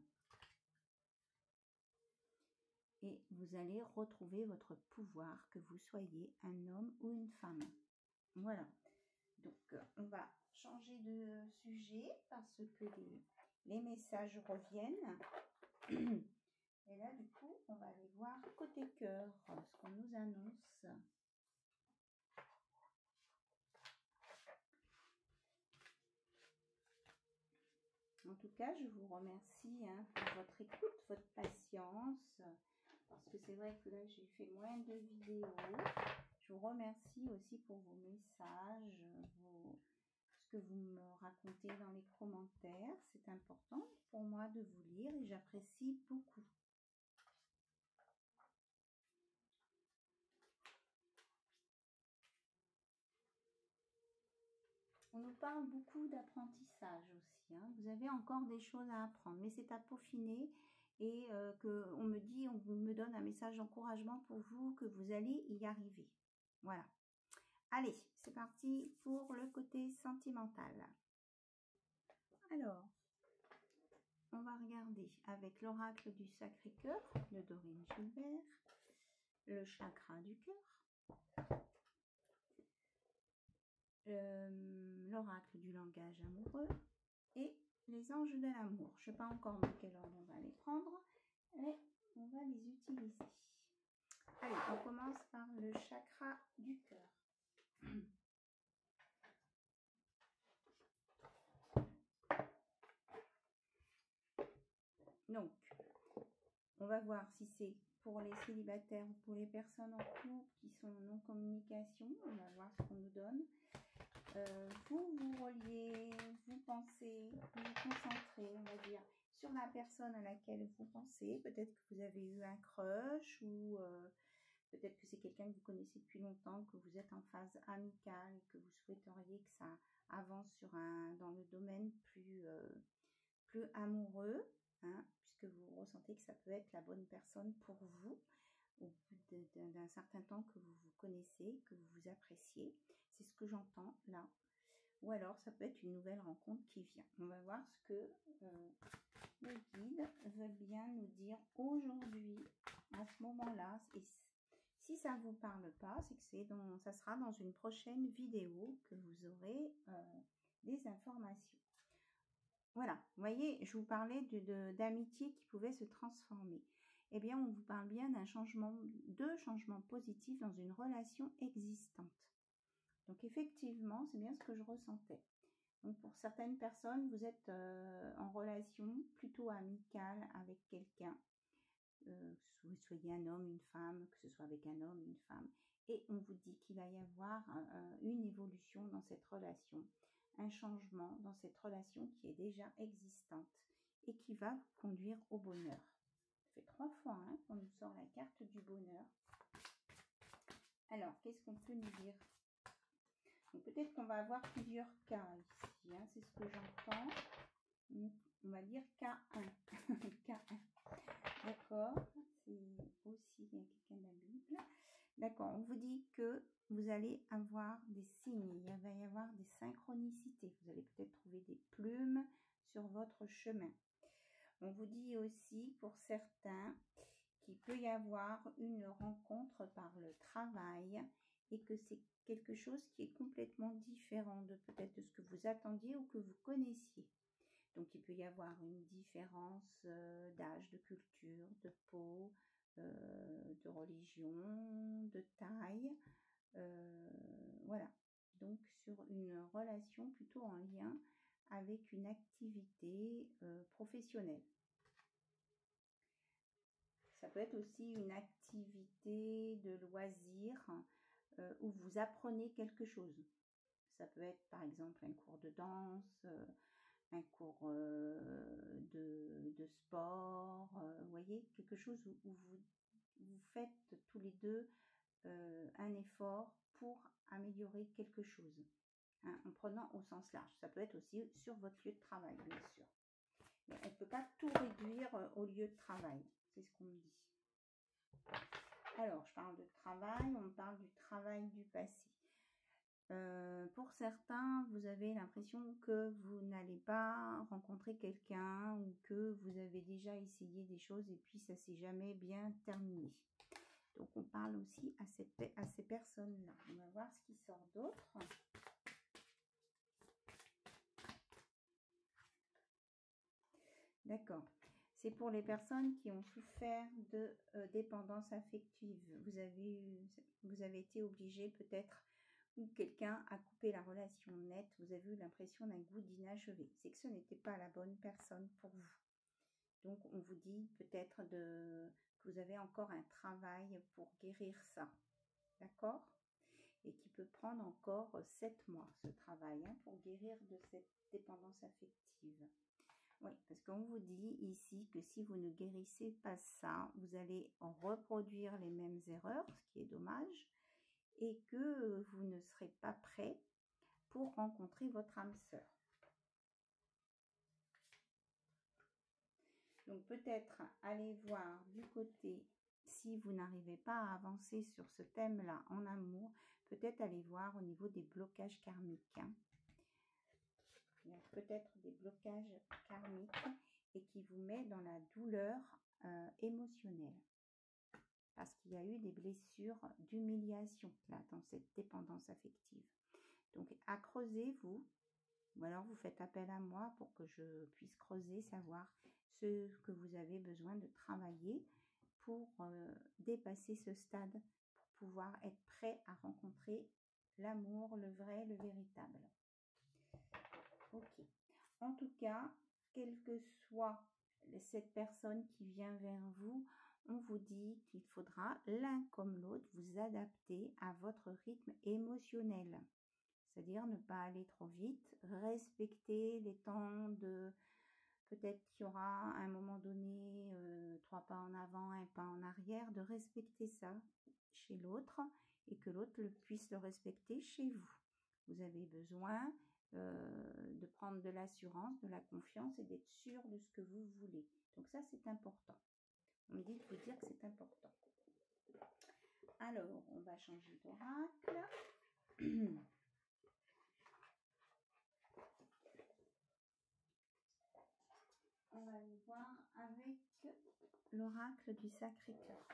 Et vous allez retrouver votre pouvoir, que vous soyez un homme ou une femme. Voilà. Donc, on va changer de sujet parce que les messages reviennent. Et là, du coup, on va aller voir côté cœur, ce qu'on nous annonce. En tout cas, je vous remercie pour votre écoute, votre patience. Parce que c'est vrai que là, j'ai fait moins de vidéos. Je vous remercie aussi pour vos messages, ce que vous me racontez dans les commentaires. C'est important pour moi de vous lire et j'apprécie beaucoup. On nous parle beaucoup d'apprentissage aussi. Hein. Vous avez encore des choses à apprendre, mais c'est à peaufiner. Et on me dit, on me donne un message d'encouragement pour vous, que vous allez y arriver. Voilà. Allez, c'est parti pour le côté sentimental. Alors, on va regarder avec l'oracle du Sacré-Cœur de Dorine Gilbert, le chakra du cœur, l'oracle du langage amoureux et les anges de l'amour. Je ne sais pas encore dans quel ordre on va les prendre, mais on va les utiliser. Allez, on commence par le chakra du cœur. Donc, on va voir si c'est pour les célibataires ou pour les personnes en couple qui sont en non-communication. On va voir ce qu'on nous donne. Vous reliez, vous pensez, vous vous concentrez, on va dire, sur la personne à laquelle vous pensez. Peut-être que vous avez eu un crush ou peut-être que c'est quelqu'un que vous connaissez depuis longtemps, que vous êtes en phase amicale et que vous souhaiteriez que ça avance dans le domaine plus amoureux, hein, puisque vous ressentez que ça peut être la bonne personne pour vous au bout d'un certain temps que vous vous connaissez, que vous vous appréciez. C'est ce que j'entends là. Ou alors, ça peut être une nouvelle rencontre qui vient. On va voir ce que les guides veulent bien nous dire aujourd'hui, à ce moment-là. Et si ça ne vous parle pas, c'est que ça sera dans une prochaine vidéo que vous aurez des informations. Voilà, vous voyez, je vous parlais d'amitié qui pouvait se transformer. Eh bien, on vous parle bien d'un changement positif dans une relation existante. Donc, effectivement, c'est bien ce que je ressentais. Donc, pour certaines personnes, vous êtes en relation plutôt amicale avec quelqu'un. Que vous soyez un homme, une femme, que ce soit avec un homme, une femme. Et on vous dit qu'il va y avoir une évolution dans cette relation, un changement dans cette relation qui est déjà existante et qui va vous conduire au bonheur. Ça fait 3 fois qu'on nous sort la carte du bonheur. Alors, qu'est-ce qu'on peut nous dire? Peut-être qu'on va avoir plusieurs cas ici, hein, c'est ce que j'entends. On va dire K1. K1. D'accord, c'est aussi, il y a quelqu'un de la Bible. D'accord, on vous dit que vous allez avoir des signes, il va y avoir des synchronicités. Vous allez peut-être trouver des plumes sur votre chemin. On vous dit aussi pour certains qu'il peut y avoir une rencontre par le travail et que c'est quelque chose qui est complètement différent de peut-être de ce que vous attendiez ou que vous connaissiez. Donc, il peut y avoir une différence d'âge, de culture, de peau, de religion, de taille. Voilà. Donc, sur une relation plutôt en lien avec une activité professionnelle. Ça peut être aussi une activité de loisir où vous apprenez quelque chose. Ça peut être par exemple un cours de danse, un cours de sport, vous voyez, quelque chose où vous faites tous les deux un effort pour améliorer quelque chose, hein, en prenant au sens large. Ça peut être aussi sur votre lieu de travail, bien sûr. Mais on ne peut pas tout réduire au lieu de travail, c'est ce qu'on me dit. Alors, je parle de travail, on parle du travail du passé. Pour certains, vous avez l'impression que vous n'allez pas rencontrer quelqu'un ou que vous avez déjà essayé des choses et puis ça ne s'est jamais bien terminé. Donc, on parle aussi à ces personnes-là. On va voir ce qui sort d'autre. D'accord. C'est pour les personnes qui ont souffert de dépendance affective. Vous avez été obligé peut-être ou quelqu'un a coupé la relation nette, vous avez eu l'impression d'un goût d'inachevé. C'est que ce n'était pas la bonne personne pour vous. Donc, on vous dit peut-être que vous avez encore un travail pour guérir ça. D'accord? Et qui peut prendre encore 7 mois, ce travail, hein, pour guérir de cette dépendance affective. Oui, parce qu'on vous dit ici que si vous ne guérissez pas ça, vous allez reproduire les mêmes erreurs, ce qui est dommage, et que vous ne serez pas prêt pour rencontrer votre âme sœur. Donc peut-être aller voir du côté, si vous n'arrivez pas à avancer sur ce thème-là en amour, peut-être aller voir au niveau des blocages karmiques. Hein. Il y a peut-être des blocages karmiques et qui vous met dans la douleur émotionnelle. Parce qu'il y a eu des blessures d'humiliation là dans cette dépendance affective. Donc à creuser vous, ou alors vous faites appel à moi pour que je puisse creuser, savoir ce que vous avez besoin de travailler pour dépasser ce stade, pour pouvoir être prêt à rencontrer l'amour, le vrai, le véritable. Ok. En tout cas, quelle que soit cette personne qui vient vers vous, on vous dit qu'il faudra l'un comme l'autre vous adapter à votre rythme émotionnel. C'est-à-dire ne pas aller trop vite, respecter les temps de... Peut-être qu'il y aura à un moment donné 3 pas en avant, 1 pas en arrière, de respecter ça chez l'autre et que l'autre puisse le respecter chez vous. Vous avez besoin de prendre de l'assurance, de la confiance et d'être sûr de ce que vous voulez. Donc ça, c'est important. On me dit de vous dire que c'est important. Alors, on va changer d'oracle. On va aller voir avec l'oracle du Sacré-Cœur.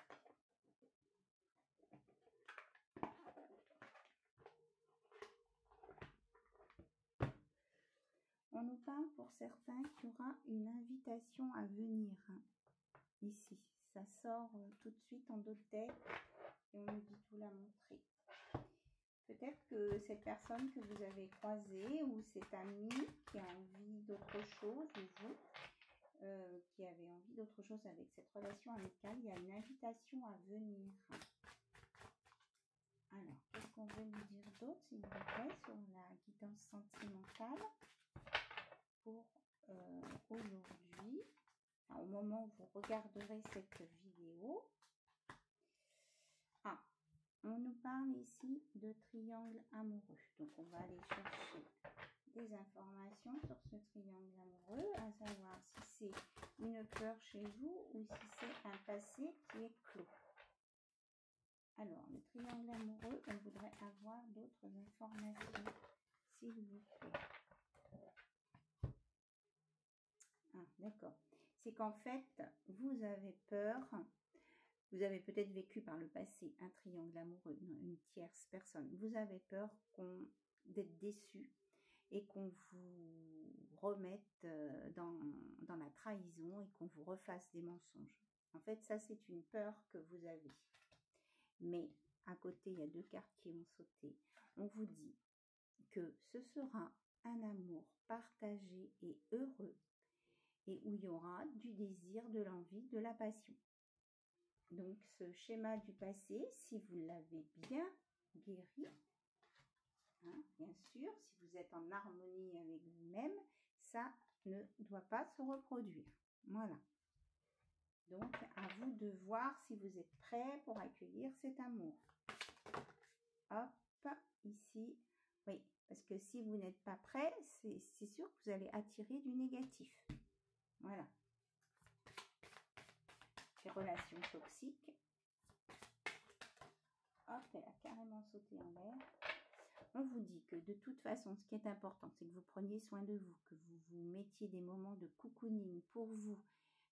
On nous parle pour certains qu'il y aura une invitation à venir ici. Ça sort tout de suite en dos de tête et on nous dit de vous la montrer. Peut-être que cette personne que vous avez croisée ou cet ami qui a envie d'autre chose, ou vous, qui avez envie d'autre chose avec cette relation amicale, il y a une invitation à venir. Alors, qu'est-ce qu'on veut nous dire d'autre, s'il vous plaît, sur la guidance sentimentale pour aujourd'hui, au moment où vous regarderez cette vidéo. Ah, on nous parle ici de triangle amoureux. Donc, on va aller chercher des informations sur ce triangle amoureux, à savoir si c'est une peur chez vous ou si c'est un passé qui est clos. Alors, le triangle amoureux, on voudrait avoir d'autres informations, s'il vous plaît. Ah, d'accord. C'est qu'en fait, vous avez peur Vous avez peut-être vécu par le passé un triangle amoureux, une tierce personne. Vous avez peur d'être déçu et qu'on vous remette dans la trahison et qu'on vous refasse des mensonges. En fait, ça, c'est une peur que vous avez. Mais à côté, il y a 2 cartes qui ont sauté. On vous dit que ce sera un amour partagé et heureux et où il y aura du désir, de l'envie, de la passion. Donc, ce schéma du passé, si vous l'avez bien guéri, hein, bien sûr, si vous êtes en harmonie avec vous-même, ça ne doit pas se reproduire. Voilà. Donc, à vous de voir si vous êtes prêt pour accueillir cet amour. Hop, ici. Oui, parce que si vous n'êtes pas prêt, c'est sûr que vous allez attirer du négatif. Voilà. Les relations toxiques. Hop, elle a carrément sauté en l'air. On vous dit que de toute façon, ce qui est important, c'est que vous preniez soin de vous, que vous vous mettiez des moments de cocooning pour vous,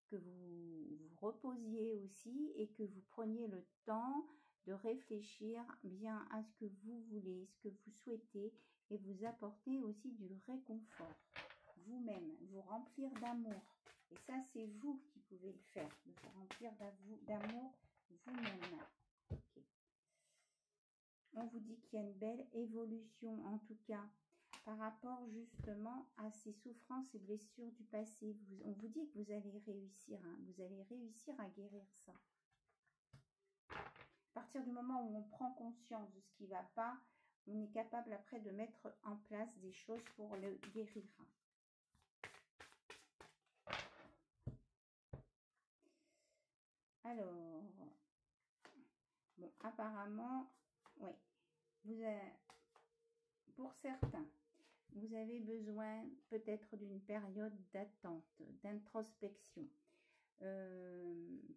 que vous vous reposiez aussi et que vous preniez le temps de réfléchir bien à ce que vous voulez, ce que vous souhaitez et vous apporter aussi du réconfort. Vous-même, vous remplir d'amour. Et ça, c'est vous qui pouvez le faire, de vous remplir d'amour vous-même. Okay. On vous dit qu'il y a une belle évolution, en tout cas, par rapport justement à ces souffrances et blessures du passé. On vous dit que vous allez réussir, hein, vous allez réussir à guérir ça. À partir du moment où on prend conscience de ce qui ne va pas, on est capable après de mettre en place des choses pour le guérir. Alors, bon, apparemment, oui, pour certains, vous avez besoin peut-être d'une période d'attente, d'introspection,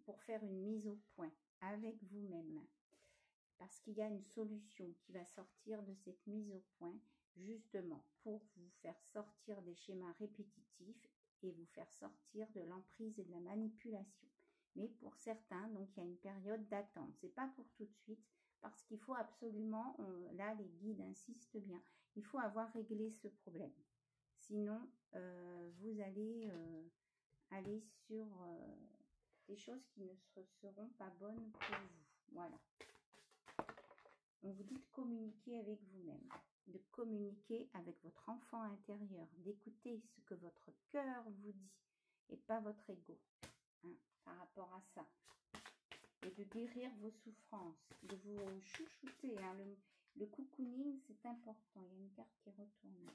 pour faire une mise au point avec vous-même. Parce qu'il y a une solution qui va sortir de cette mise au point, justement, pour vous faire sortir des schémas répétitifs et vous faire sortir de l'emprise et de la manipulation. Mais pour certains, donc, il y a une période d'attente. Ce n'est pas pour tout de suite, parce qu'il faut absolument, là, les guides insistent bien, il faut avoir réglé ce problème. Sinon, vous allez aller sur des choses qui ne seront pas bonnes pour vous. Voilà. On vous dit de communiquer avec vous-même, de communiquer avec votre enfant intérieur, d'écouter ce que votre cœur vous dit et pas votre ego, hein, par rapport à ça. Et de guérir vos souffrances, de vous chouchouter. Hein, le cocooning, c'est important. Il y a une carte qui retourne.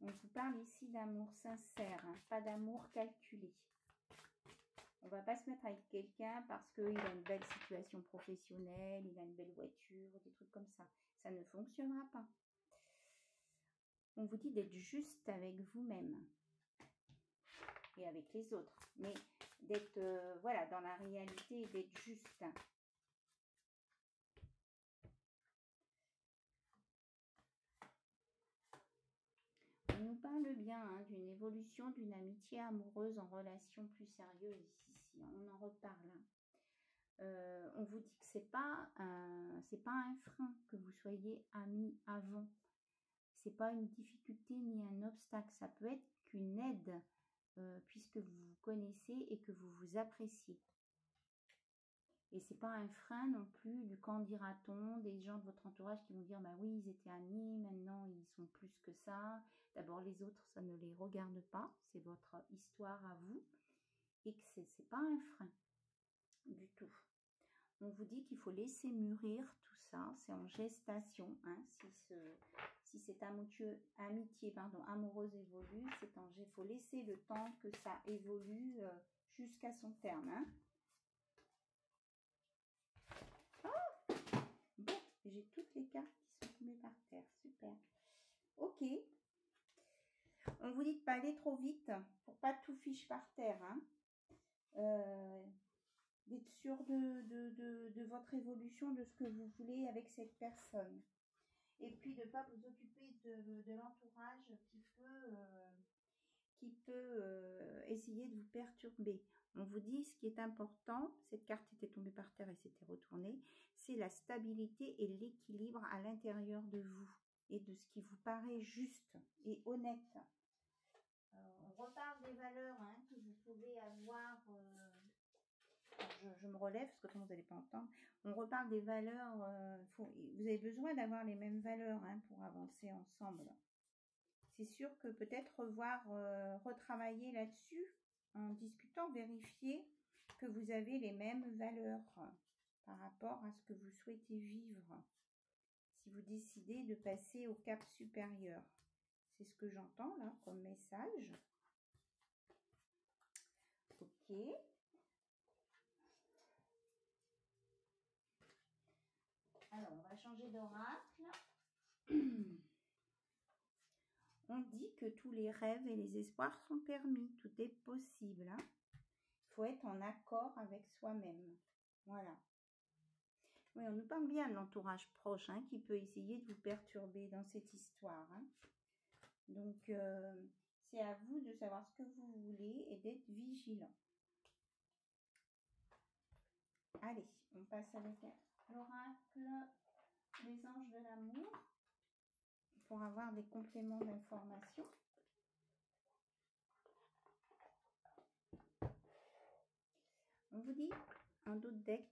On vous parle ici d'amour sincère, hein, pas d'amour calculé. On ne va pas se mettre avec quelqu'un parce qu'il a une belle situation professionnelle, il a une belle voiture, des trucs comme ça. Ça ne fonctionnera pas. On vous dit d'être juste avec vous-même et avec les autres. Mais d'être, voilà, dans la réalité, d'être juste. On nous parle bien, hein, d'une évolution, d'une amitié amoureuse en relation plus sérieuse ici. On en reparle. On vous dit que c'est pas un frein que vous soyez amis avant. C'est pas une difficulté ni un obstacle. Ça peut être qu'une aide puisque vous vous connaissez et que vous vous appréciez. Et c'est pas un frein non plus du quand dira-t-on, des gens de votre entourage qui vont dire bah oui, ils étaient amis, maintenant ils sont plus que ça. D'abord les autres, ça ne les regarde pas, c'est votre histoire à vous et que c'est pas un frein du tout. On vous dit qu'il faut laisser mûrir tout ça, c'est en gestation, hein, si cette amitié amoureuse évolue, il faut laisser le temps que ça évolue jusqu'à son terme. Hein. Bon, j'ai toutes les cartes qui sont tombées par terre, super. Ok. On vous dit de pas aller trop vite pour pas tout fiche par terre. Hein. D'être sûr de votre évolution, de ce que vous voulez avec cette personne. Et puis de ne pas vous occuper de l'entourage qui peut qui peut essayer de vous perturber. On vous dit ce qui est important, cette carte était tombée par terre et s'était retournée, c'est la stabilité et l'équilibre à l'intérieur de vous et de ce qui vous paraît juste et honnête. On reparle des valeurs que vous pouvez avoir. Je me relève parce que autrement vous n'allez pas entendre. On reparle des valeurs. Vous avez besoin d'avoir les mêmes valeurs pour avancer ensemble. C'est sûr que peut-être retravailler là-dessus en discutant, vérifier que vous avez les mêmes valeurs par rapport à ce que vous souhaitez vivre. Si vous décidez de passer au cap supérieur. C'est ce que j'entends là comme message. Ok. Alors, on va changer d'oracle. On dit que tous les rêves et les espoirs sont permis. Tout est possible. Il faut être en accord avec soi-même. Voilà. Oui, on nous parle bien de l'entourage proche qui peut essayer de vous perturber dans cette histoire. Donc, c'est à vous de savoir ce que vous voulez et d'être vigilant. Allez, on passe avec l'oracle des anges de l'amour pour avoir des compléments d'information. On vous dit, en d'autres decks,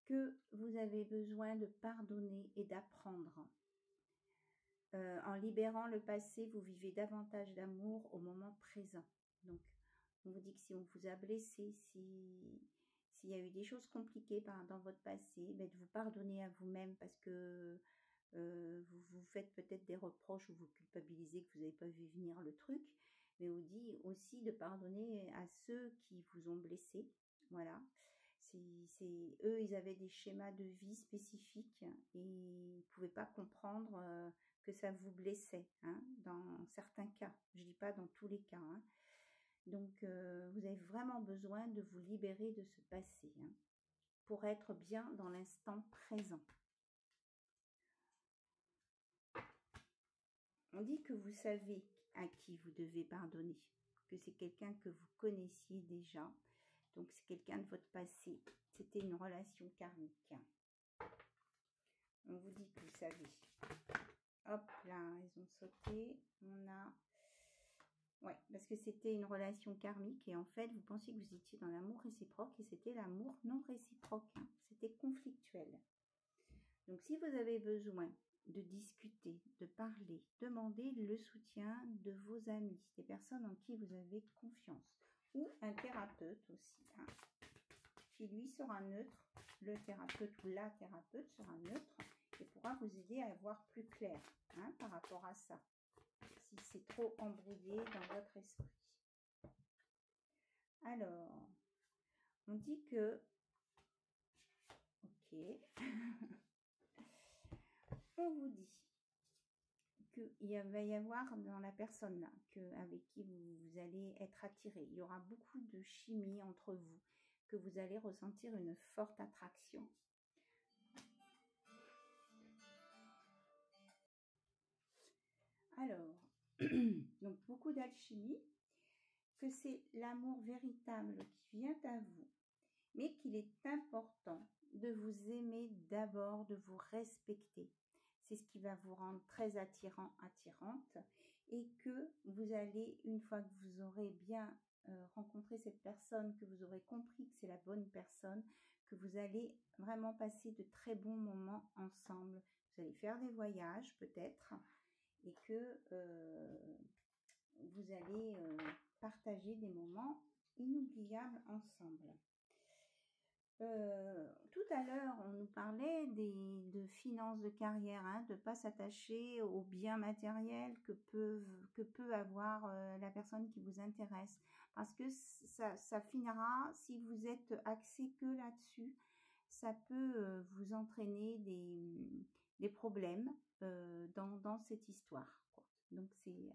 que vous avez besoin de pardonner et d'apprendre. En libérant le passé, vous vivez davantage d'amour au moment présent. Donc, on vous dit que si on vous a blessé, s'il y a eu des choses compliquées dans votre passé, de vous pardonner à vous-même parce que vous vous faites peut-être des reproches ou vous culpabilisez que vous n'avez pas vu venir le truc. Mais on dit aussi de pardonner à ceux qui vous ont blessé. Voilà. Eux, ils avaient des schémas de vie spécifiques et ils ne pouvaient pas comprendre que ça vous blessait, dans certains cas. Je ne dis pas dans tous les cas. Donc, vous avez vraiment besoin de vous libérer de ce passé pour être bien dans l'instant présent. On dit que vous savez à qui vous devez pardonner, que c'est quelqu'un que vous connaissiez déjà. Donc, c'est quelqu'un de votre passé. C'était une relation karmique. On vous dit que vous savez. Hop là, ils ont sauté. On a... Ouais, parce que c'était une relation karmique et en fait, vous pensiez que vous étiez dans l'amour réciproque et c'était l'amour non réciproque. C'était conflictuel. Donc, si vous avez besoin de discuter, de parler, demandez le soutien de vos amis, des personnes en qui vous avez confiance ou un thérapeute aussi, qui lui sera neutre. Le thérapeute ou la thérapeute sera neutre et pourra vous aider à voir plus clair par rapport à ça, si c'est trop embrouillé dans votre esprit. Alors, on dit que... Ok. On vous dit qu'il va y avoir dans la personne là, avec qui vous allez être attiré, il y aura beaucoup de chimie entre vous, que vous allez ressentir une forte attraction. Alors, donc beaucoup d'alchimie, que c'est l'amour véritable qui vient à vous, mais qu'il est important de vous aimer d'abord, de vous respecter. C'est ce qui va vous rendre très attirant, attirante, et que vous allez, une fois que vous aurez bien rencontré cette personne, que vous aurez compris que c'est la bonne personne, que vous allez vraiment passer de très bons moments ensemble. Vous allez faire des voyages peut-être, et que vous allez partager des moments inoubliables ensemble. Tout à l'heure, on nous parlait de finances de carrière, de ne pas s'attacher aux biens matériels que peut avoir la personne qui vous intéresse. Parce que ça finira, si vous êtes axé que là-dessus, ça peut vous entraîner des problèmes dans cette histoire, quoi. Donc, c'est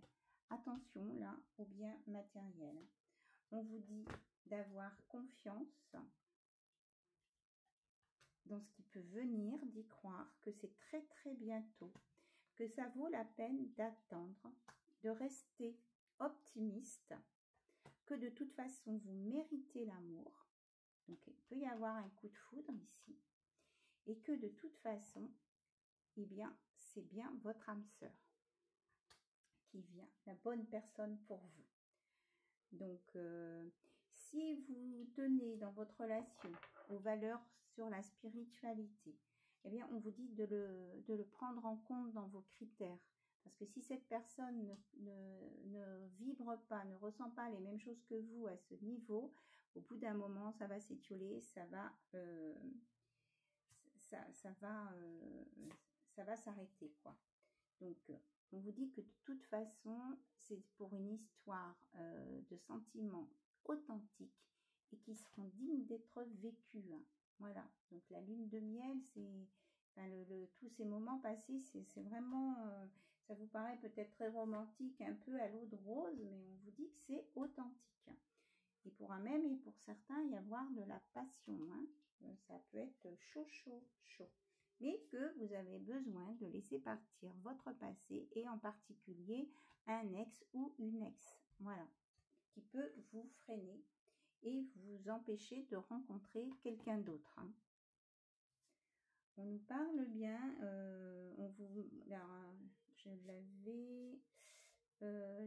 attention là aux biens matériels. On vous dit d'avoir confiance dans ce qui peut venir, d'y croire, que c'est très très bientôt, que ça vaut la peine d'attendre, de rester optimiste, que de toute façon, vous méritez l'amour. Donc, il peut y avoir un coup de foudre ici. Et que de toute façon, eh bien, c'est bien votre âme sœur qui vient, la bonne personne pour vous. Donc, si vous tenez dans votre relation aux valeurs sur la spiritualité, eh bien, on vous dit de le prendre en compte dans vos critères. Parce que si cette personne ne vibre pas, ne ressent pas les mêmes choses que vous à ce niveau, au bout d'un moment, ça va s'étioler, ça va s'arrêter, quoi. Donc, on vous dit que de toute façon, c'est pour une histoire de sentiments authentiques et qui seront dignes d'être vécus. Hein. Voilà. Donc, la lune de miel, c'est enfin, tous ces moments passés, c'est vraiment, ça vous paraît peut-être très romantique, un peu à l'eau de rose, mais on vous dit que c'est authentique. Il pourra même, et pour certains, y avoir de la passion. Hein. Ça peut être chaud, chaud, chaud. Mais que vous avez besoin de laisser partir votre passé et en particulier un ex ou une ex. Voilà. Qui peut vous freiner et vous empêcher de rencontrer quelqu'un d'autre. Hein. On nous parle bien, alors,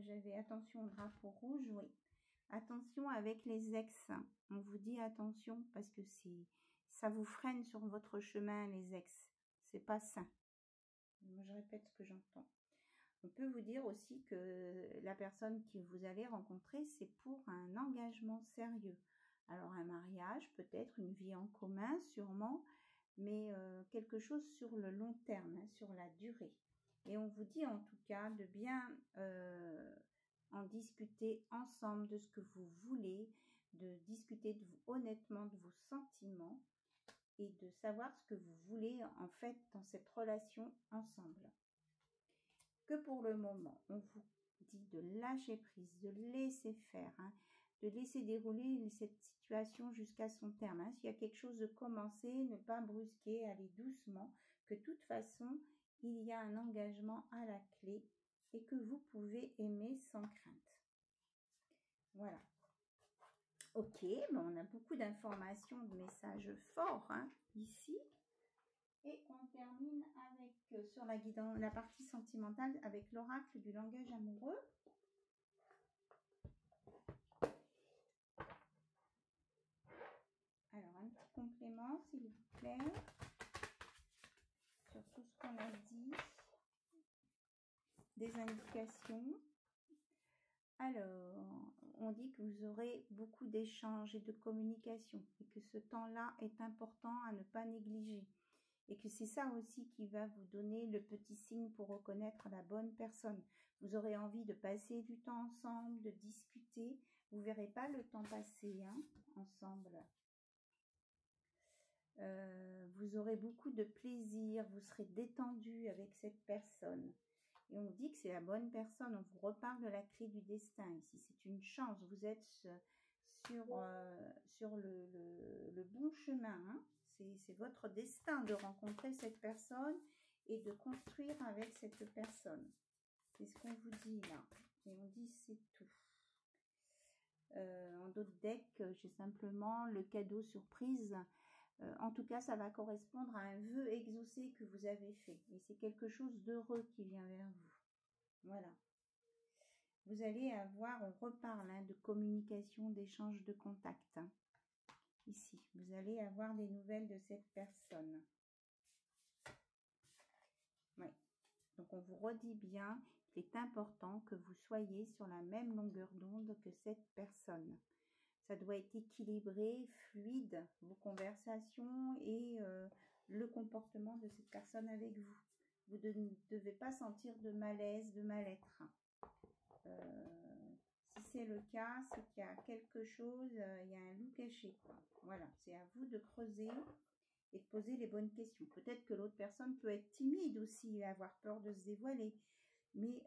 j'avais attention au drapeau rouge, oui. Attention avec les ex. On vous dit attention parce que ça vous freine sur votre chemin, les ex. C'est pas sain. Moi, je répète ce que j'entends. On peut vous dire aussi que la personne que vous allez rencontrer, c'est pour un engagement sérieux. Alors, un mariage, peut-être une vie en commun, sûrement, mais quelque chose sur le long terme, hein, sur la durée. Et on vous dit en tout cas de bien en discuter ensemble de ce que vous voulez, de discuter honnêtement de vos sentiments et de savoir ce que vous voulez en fait dans cette relation ensemble. Que pour le moment, on vous dit de lâcher prise, de laisser faire, hein, de laisser dérouler cette situation jusqu'à son terme. Hein. S'il y a quelque chose de commencé, ne pas brusquer, aller doucement, que de toute façon, il y a un engagement à la clé et que vous pouvez aimer sans crainte. Voilà. Ok, bon, on a beaucoup d'informations, de messages forts hein, ici. Et on termine avec, sur la partie sentimentale, avec l'oracle du langage amoureux. Alors, un petit complément, s'il vous plaît, sur tout ce qu'on a dit. Des indications. Alors, on dit que vous aurez beaucoup d'échanges et de communication et que ce temps-là est important à ne pas négliger. Et que c'est ça aussi qui va vous donner le petit signe pour reconnaître la bonne personne. Vous aurez envie de passer du temps ensemble, de discuter. Vous ne verrez pas le temps passer hein, ensemble. Vous aurez beaucoup de plaisir, vous serez détendu avec cette personne. Et on dit que c'est la bonne personne. On vous reparle de la clé du destin ici. C'est une chance. Vous êtes sur le bon chemin. Hein. C'est votre destin de rencontrer cette personne et de construire avec cette personne. C'est ce qu'on vous dit là. Et on dit c'est tout. En d'autres decks, j'ai simplement le cadeau surprise. En tout cas, ça va correspondre à un vœu exaucé que vous avez fait. Et c'est quelque chose d'heureux qui vient vers vous. Voilà. Vous allez avoir, on reparle hein, de communication, d'échange de contacts. Hein. Ici, vous allez avoir des nouvelles de cette personne. Oui. Donc, on vous redit bien qu'il est important que vous soyez sur la même longueur d'onde que cette personne. Ça doit être équilibré, fluide, vos conversations et le comportement de cette personne avec vous. Vous ne devez pas sentir de malaise, de mal-être. Si c'est le cas, c'est qu'il y a quelque chose, il y a un loup caché. Quoi. Voilà, c'est à vous de creuser et de poser les bonnes questions. Peut-être que l'autre personne peut être timide aussi et avoir peur de se dévoiler. Mais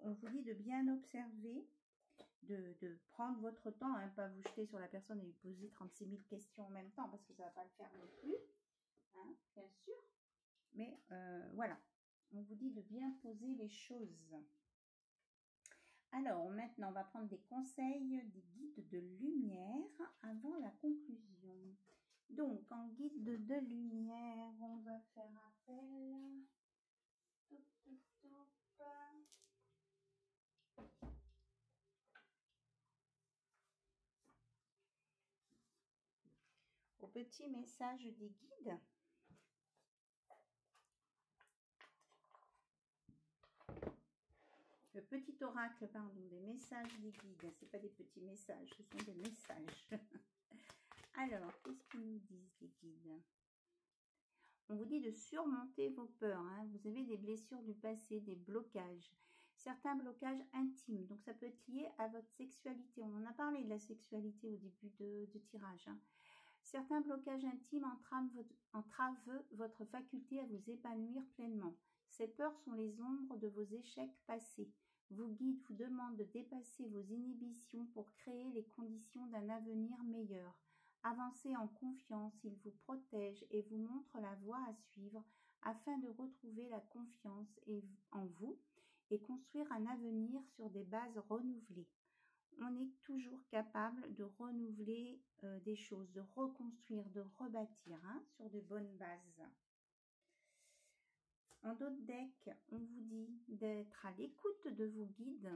on vous dit de bien observer, de prendre votre temps, hein, pas vous jeter sur la personne et lui poser 36 000 questions en même temps, parce que ça ne va pas le faire non plus, hein, bien sûr. Mais voilà, on vous dit de bien poser les choses. Alors, maintenant, on va prendre des conseils des guides de lumière avant la conclusion. Donc, en guide de lumière, on va faire appel au petit message des guides. Le petit oracle, pardon, des messages des guides. Ce n'est pas des petits messages, ce sont des messages. Alors, qu'est-ce qu'ils nous disent les guides? On vous dit de surmonter vos peurs. Hein. Vous avez des blessures du passé, des blocages. Certains blocages intimes. Donc, ça peut être lié à votre sexualité. On en a parlé de la sexualité au début de tirage. Hein. Certains blocages intimes entravent votre faculté à vous épanouir pleinement. Ces peurs sont les ombres de vos échecs passés. Vos guides vous demandent de dépasser vos inhibitions pour créer les conditions d'un avenir meilleur. Avancez en confiance, ils vous protègent et vous montrent la voie à suivre afin de retrouver la confiance en vous et construire un avenir sur des bases renouvelées. On est toujours capable de renouveler des choses, de reconstruire, de rebâtir sur de bonnes bases. En d'autres decks, on vous dit d'être à l'écoute de vos guides.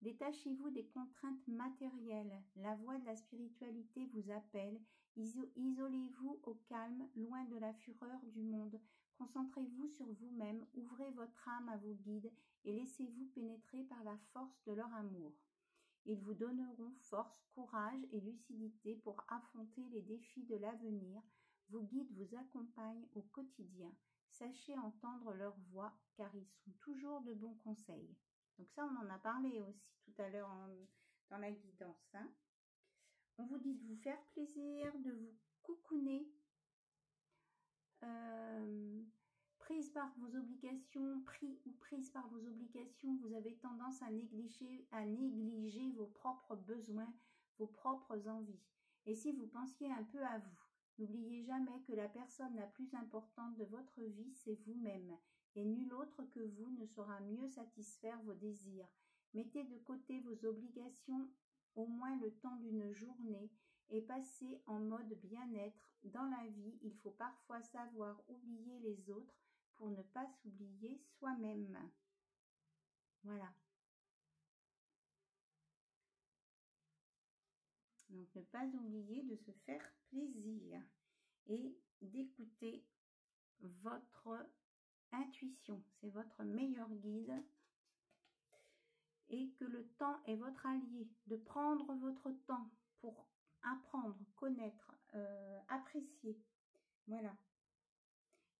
Détachez-vous des contraintes matérielles. La voix de la spiritualité vous appelle. Isolez-vous au calme, loin de la fureur du monde. Concentrez-vous sur vous-même. Ouvrez votre âme à vos guides et laissez-vous pénétrer par la force de leur amour. Ils vous donneront force, courage et lucidité pour affronter les défis de l'avenir. Vos guides vous accompagnent au quotidien. Sachez entendre leur voix car ils sont toujours de bons conseils. Donc ça, on en a parlé aussi tout à l'heure dans la guidance. Hein. On vous dit de vous faire plaisir, de vous coucouner. Prise par vos obligations, pris ou prise par vos obligations, vous avez tendance à négliger vos propres besoins, vos propres envies. Et si vous pensiez un peu à vous, n'oubliez jamais que la personne la plus importante de votre vie, c'est vous-même, et nul autre que vous ne saura mieux satisfaire vos désirs. Mettez de côté vos obligations au moins le temps d'une journée et passez en mode bien-être. Dans la vie, il faut parfois savoir oublier les autres pour ne pas s'oublier soi-même. Voilà. Donc, ne pas oublier de se faire plaisir et d'écouter votre intuition. C'est votre meilleur guide. Et que le temps est votre allié. De prendre votre temps pour apprendre, connaître, apprécier. Voilà.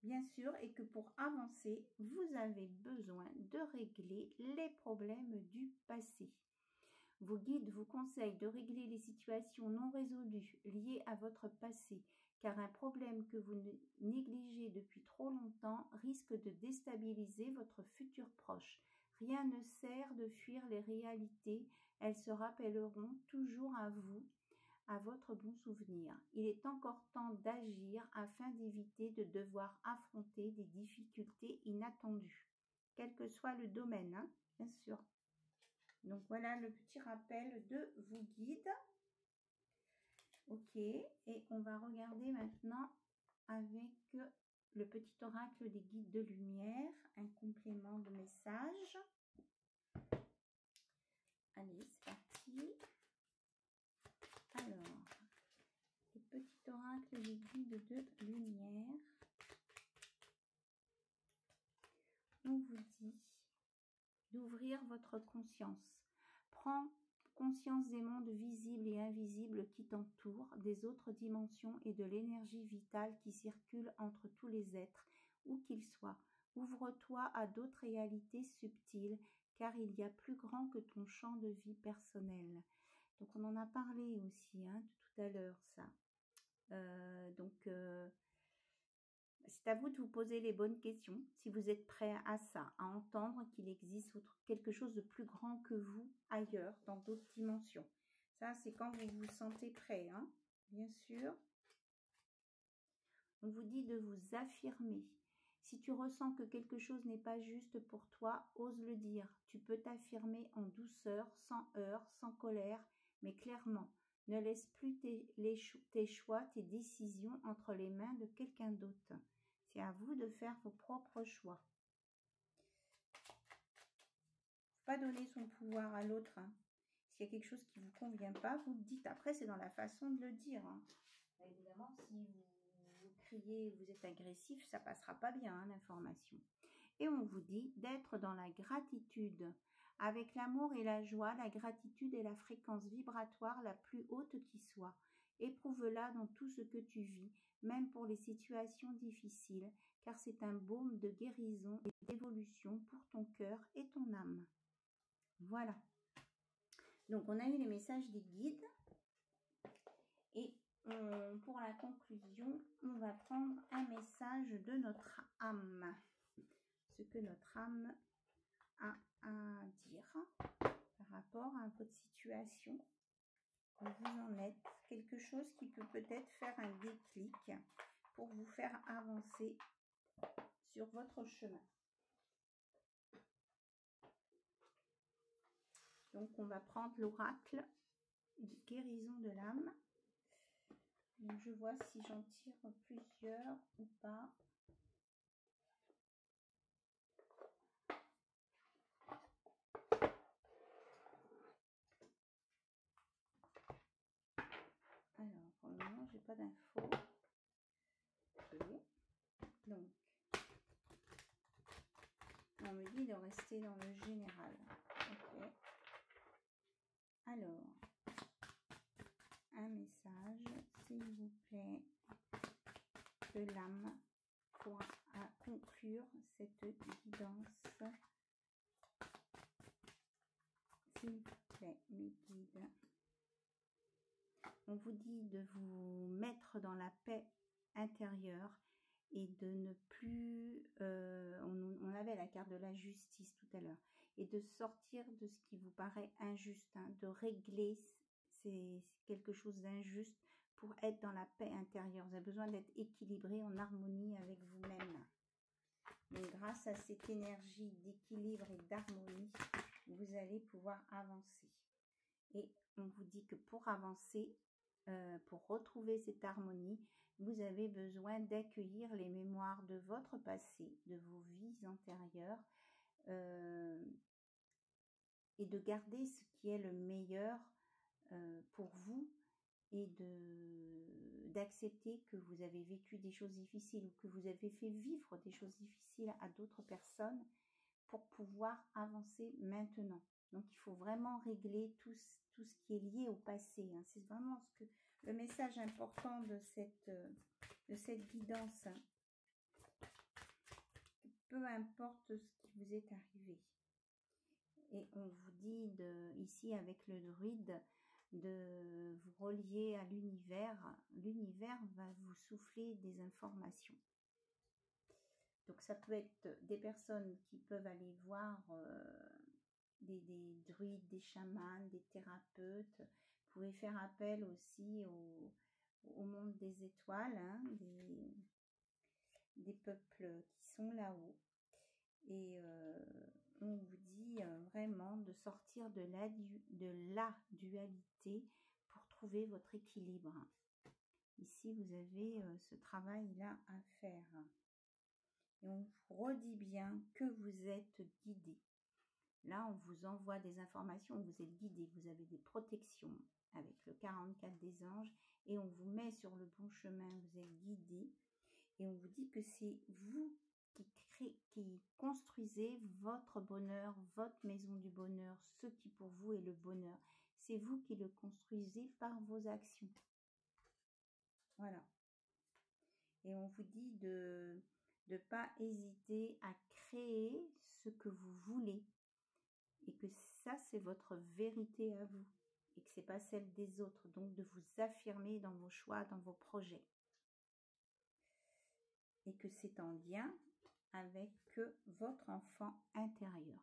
Bien sûr, et que pour avancer, vous avez besoin de régler les problèmes du passé. Vos guides vous conseillent de régler les situations non résolues liées à votre passé, car un problème que vous négligez depuis trop longtemps risque de déstabiliser votre futur proche. Rien ne sert de fuir les réalités, elles se rappelleront toujours à vous, à votre bon souvenir. Il est encore temps d'agir afin d'éviter de devoir affronter des difficultés inattendues, quel que soit le domaine, hein, bien sûr. Donc voilà le petit rappel de vos guides. Ok, et on va regarder maintenant avec le petit oracle des guides de lumière, un complément de message. Allez, c'est parti. Alors, le petit oracle des guides de lumière. On vous dit d'ouvrir votre conscience. Prends conscience des mondes visibles et invisibles qui t'entourent, des autres dimensions et de l'énergie vitale qui circule entre tous les êtres, où qu'ils soient. Ouvre-toi à d'autres réalités subtiles, car il y a plus grand que ton champ de vie personnel. Donc, on en a parlé aussi tout à l'heure, ça. C'est à vous de vous poser les bonnes questions, si vous êtes prêt à ça, à entendre qu'il existe quelque chose de plus grand que vous ailleurs, dans d'autres dimensions. Ça, c'est quand vous vous sentez prêt, hein, bien sûr. On vous dit de vous affirmer. Si tu ressens que quelque chose n'est pas juste pour toi, ose le dire. Tu peux t'affirmer en douceur, sans heurts, sans colère, mais clairement. Ne laisse plus tes choix, tes décisions entre les mains de quelqu'un d'autre. C'est à vous de faire vos propres choix. Pas donner son pouvoir à l'autre. Hein. S'il y a quelque chose qui ne vous convient pas, vous le dites. Après, c'est dans la façon de le dire. Hein. Évidemment, si vous criez, vous êtes agressif, ça passera pas bien, hein, l'information. Et on vous dit d'être dans la gratitude. Avec l'amour et la joie, la gratitude est la fréquence vibratoire la plus haute qui soit. Éprouve-la dans tout ce que tu vis, même pour les situations difficiles, car c'est un baume de guérison et d'évolution pour ton cœur et ton âme. Voilà. Donc, on a eu les messages des guides. Et pour la conclusion, on va prendre un message de notre âme. Ce que notre âme a à dire par rapport à votre situation. Où vous en êtes. Quelque chose qui peut peut-être faire un déclic pour vous faire avancer sur votre chemin. Donc, on va prendre l'oracle de guérison de l'âme. Donc, je vois si j'en tire plusieurs ou pas. Alors, pour le moment, j'ai pas d'infos. Okay. Donc, on me dit de rester dans le général. Ok. Alors, un message, s'il vous plaît, de l'âme pour conclure cette guidance. S'il vous plaît, mes guides. On vous dit de vous mettre dans la paix intérieure et de ne plus... on avait la carte de la justice tout à l'heure. Et de sortir de ce qui vous paraît injuste, hein, de régler c'est quelque chose d'injuste pour être dans la paix intérieure. Vous avez besoin d'être équilibré, en harmonie avec vous-même. Donc, grâce à cette énergie d'équilibre et d'harmonie, vous allez pouvoir avancer. Et on vous dit que pour avancer, pour retrouver cette harmonie, vous avez besoin d'accueillir les mémoires de votre passé, de vos vies antérieures, et de garder ce qui est le meilleur pour vous, et d'accepter que vous avez vécu des choses difficiles ou que vous avez fait vivre des choses difficiles à d'autres personnes pour pouvoir avancer maintenant. Donc, il faut vraiment régler tout ce qui est lié au passé. Hein. C'est vraiment le message important de cette guidance. Hein. Peu importe ce qui vous est arrivé. Et on vous dit ici avec le druide de vous relier à l'univers. L'univers va vous souffler des informations. Donc, ça peut être des personnes qui peuvent aller voir des druides, des chamans, des thérapeutes. Vous pouvez faire appel aussi au monde des étoiles, hein, des peuples qui sont là-haut. Et on vous dit vraiment de sortir de la dualité pour trouver votre équilibre. Ici, vous avez ce travail-là à faire. Et on vous redit bien que vous êtes guidé. Là, on vous envoie des informations, vous êtes guidé, vous avez des protections avec le 44 des anges et on vous met sur le bon chemin, vous êtes guidé et on vous dit que c'est vous qui construisez votre bonheur, votre maison du bonheur, ce qui pour vous est le bonheur. C'est vous qui le construisez par vos actions. Voilà. Et on vous dit de ne pas hésiter à créer ce que vous voulez. Et que ça, c'est votre vérité à vous. Et que ce n'est pas celle des autres. Donc, de vous affirmer dans vos choix, dans vos projets. Et que c'est en lien avec votre enfant intérieur.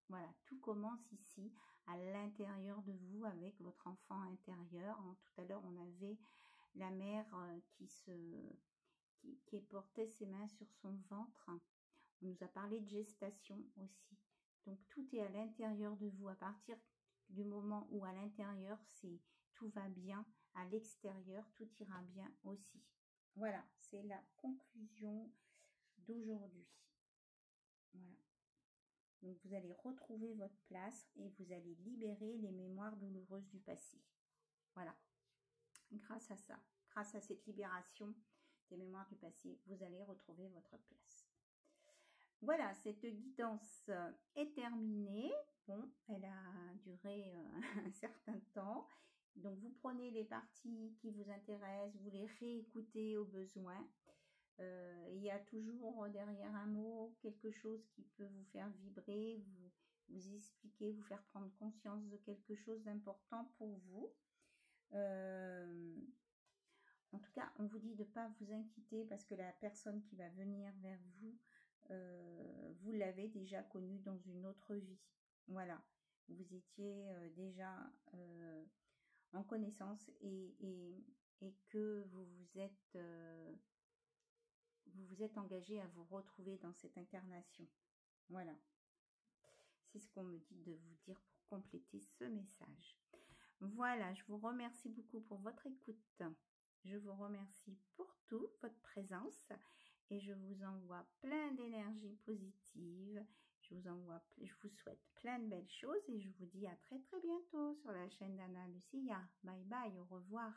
Voilà, tout commence ici, à l'intérieur de vous, avec votre enfant intérieur. Tout à l'heure, on avait la mère qui qui portait ses mains sur son ventre. On nous a parlé de gestation aussi. Donc tout est à l'intérieur de vous. À partir du moment où à l'intérieur, tout va bien, à l'extérieur, tout ira bien aussi. Voilà, c'est la conclusion d'aujourd'hui. Voilà. Donc vous allez retrouver votre place et vous allez libérer les mémoires douloureuses du passé. Voilà. Grâce à ça, grâce à cette libération des mémoires du passé, vous allez retrouver votre place. Voilà, cette guidance est terminée. Bon, elle a duré un certain temps. Donc, vous prenez les parties qui vous intéressent, vous les réécoutez au besoin. Il y a toujours derrière un mot quelque chose qui peut vous faire vibrer, vous expliquer, vous faire prendre conscience de quelque chose d'important pour vous. En tout cas, on vous dit de ne pas vous inquiéter parce que la personne qui va venir vers vous, vous l'avez déjà connue dans une autre vie. Voilà, vous étiez déjà en connaissance et que vous vous êtes engagé à vous retrouver dans cette incarnation. Voilà, c'est ce qu'on me dit de vous dire pour compléter ce message. Voilà, je vous remercie beaucoup pour votre écoute. Je vous remercie pour tout, votre présence, et je vous envoie plein d'énergie positive. Je vous souhaite plein de belles choses et je vous dis à très bientôt sur la chaîne d'Anna Lucia. Bye bye, au revoir.